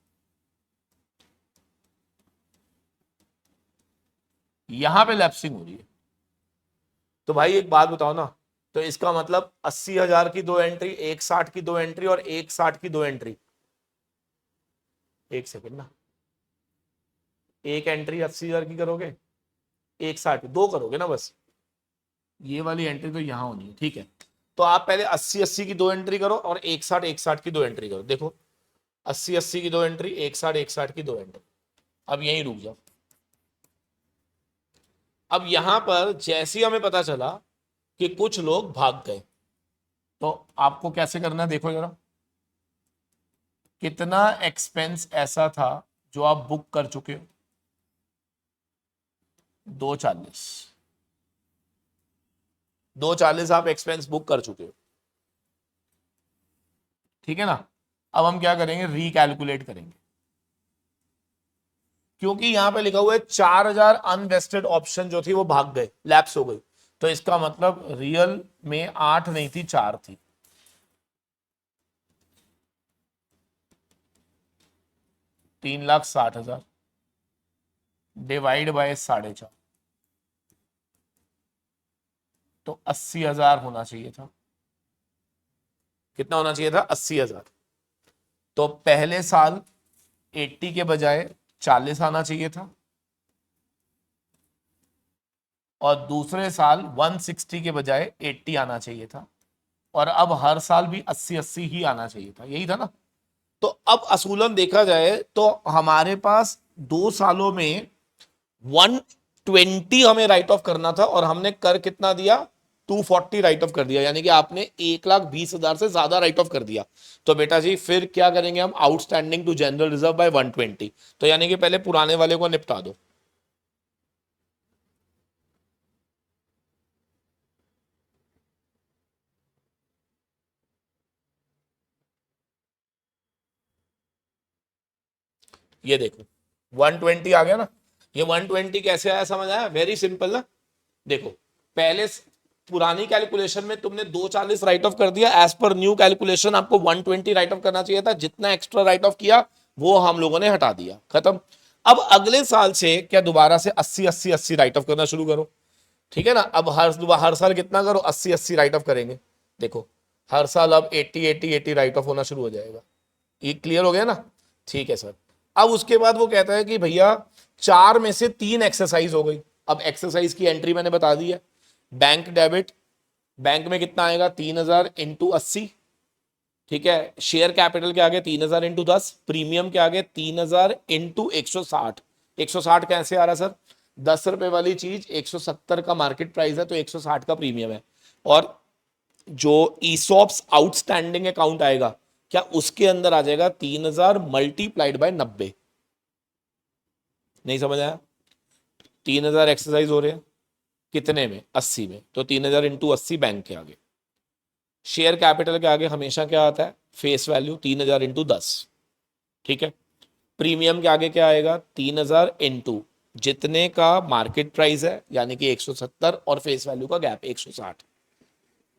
यहां पे लैप्सिंग हो रही है। तो भाई एक बात बताओ ना, तो इसका मतलब 80,000 की दो एंट्री, 160 की दो एंट्री और 160 की दो एंट्री। एक सेकेंड ना, एक एंट्री 80,000 की करोगे, 160 की दो करोगे ना बस। ये वाली एंट्री तो यहां होनी है, ठीक है। तो आप पहले 80-80 की दो एंट्री करो और 160-160 की दो एंट्री करो। देखो, 80-80 की दो एंट्री, 160-160 की दो एंट्री। अब यहीं रुक जाओ। अब यहां पर जैसे ही हमें पता चला कि कुछ लोग भाग गए, तो आपको कैसे करना है देखो जरा। कितना एक्सपेंस ऐसा था जो आप बुक कर चुके हो? 240, 240 आप एक्सपेंस बुक कर चुके हो। ठीक है ना? अब हम क्या करेंगे, रिकैलकुलेट करेंगे, क्योंकि यहां पे लिखा हुआ है 4000 अनवेस्टेड ऑप्शन जो थी वो भाग गए, लैप्स हो गई। तो इसका मतलब रियल में 8 नहीं थी, 4 थी। 3,60,000 डिवाइड बाय 4.5, तो 80,000 होना चाहिए था। कितना होना चाहिए था? 80,000। तो पहले साल 80 के बजाय 40 आना चाहिए था, और दूसरे साल 160 के बजाय 80 आना चाहिए था, और अब हर साल भी 80-80 ही आना चाहिए था, यही था ना। तो अब असूलन देखा जाए तो हमारे पास 2 सालों में 120 हमें राइट ऑफ करना था, और हमने कर कितना दिया? 240 राइट ऑफ कर दिया, यानी कि आपने 1,20,000 से ज्यादा राइट ऑफ कर दिया। तो बेटा जी फिर क्या करेंगे हम? Outstanding to general reserve by 120। तो यानी कि पहले पुराने वाले को निपटा दो। ये देखो 120 आ गया ना। ये 120 कैसे आया समझ आया? वेरी सिंपल ना। देखो पहले पुरानी कैलकुलेशन में तुमने 240 राइट ऑफ कर दिया, एज पर न्यू कैलकुलेशन आपको 120 राइट ऑफ करना चाहिए था। जितना एक्स्ट्रा राइट ऑफ किया वो हम लोगों ने हटा दिया, खत्म। अब अगले साल से क्या दोबारा से 80-80-80 राइट ऑफ करना शुरू करो, ठीक है ना। अब हर साल कितना करो? 80-80 राइट ऑफ करेंगे। देखो हर साल अब 80-80-80 राइट ऑफ होना शुरू हो जाएगा। ये क्लियर हो गया ना? ठीक है सर। अब उसके बाद वो कहता है कि भैया 4 में से 3 एक्सरसाइज हो गई। अब एक्सरसाइज की एंट्री मैंने बता दी है। बैंक डेबिट, बैंक में कितना आएगा? 3,000 इंटू 80, ठीक है। शेयर कैपिटल के आगे 3,000 इंटू 10, प्रीमियम के आगे 3,000 इंटू 160। 160 कैसे आ रहा सर? 10 रुपए वाली चीज 170 का मार्केट प्राइस है, तो 160 का प्रीमियम है। और जो ईसॉप्स आउटस्टैंडिंग अकाउंट आएगा, क्या उसके अंदर आ जाएगा 3,000 मल्टीप्लाइड बाय 90। नहीं समझ आया? 3,000 एक्सरसाइज हो रहे हैं कितने में? 80 में, तो 3,000 इंटू 80 बैंक के आगे। शेयर कैपिटल के आगे हमेशा क्या आता है? फेस वैल्यू 3,000 इंटू 10, ठीक है। प्रीमियम के आगे क्या आएगा? 3,000 इंटू जितने का मार्केट प्राइस है, यानी कि 170, और फेस वैल्यू का गैप 160,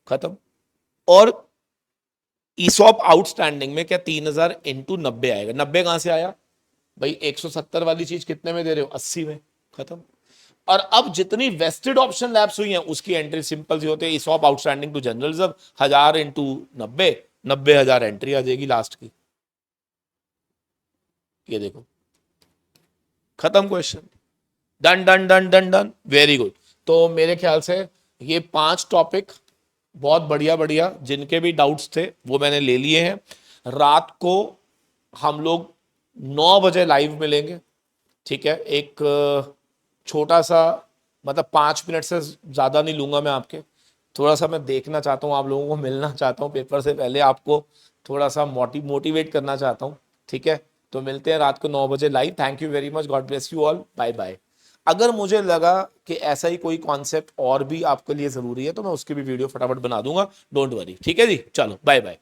खत्म। और ईसॉप आउटस्टैंडिंग में क्या 3,000 इंटू 90 आएगा? 90 कहां से आया भाई? 170 वाली चीज कितने में दे रहे हो? 80 में, खत्म। और अब जितनी वेस्टेड ऑप्शन लैप्स हुई हैं उसकी एंट्री सिंपल सी होती है। ESOP outstanding to general reserve 1,000 into 90, 90,000 entry आ जाएगी लास्ट की। ये देखो खत्म question. Done done done done done, very good. तो मेरे ख्याल से ये 5 टॉपिक बहुत बढ़िया बढ़िया, जिनके भी डाउट्स थे वो मैंने ले लिए हैं। रात को हम लोग 9 बजे लाइव मिलेंगे, ठीक है। एक छोटा सा, मतलब 5 मिनट से ज़्यादा नहीं लूँगा मैं आपके। थोड़ा सा मैं देखना चाहता हूँ, आप लोगों को मिलना चाहता हूँ, पेपर से पहले आपको थोड़ा सा मोटिवेट करना चाहता हूँ, ठीक है। तो मिलते हैं रात को 9 बजे live. Thank you very much, God bless you all, bye bye. अगर मुझे लगा कि ऐसा ही कोई कॉन्सेप्ट और भी आपके लिए ज़रूरी है तो मैं उसकी भी वीडियो फटाफट बना दूंगा, डोंट वरी, ठीक है जी। चलो बाय बाय।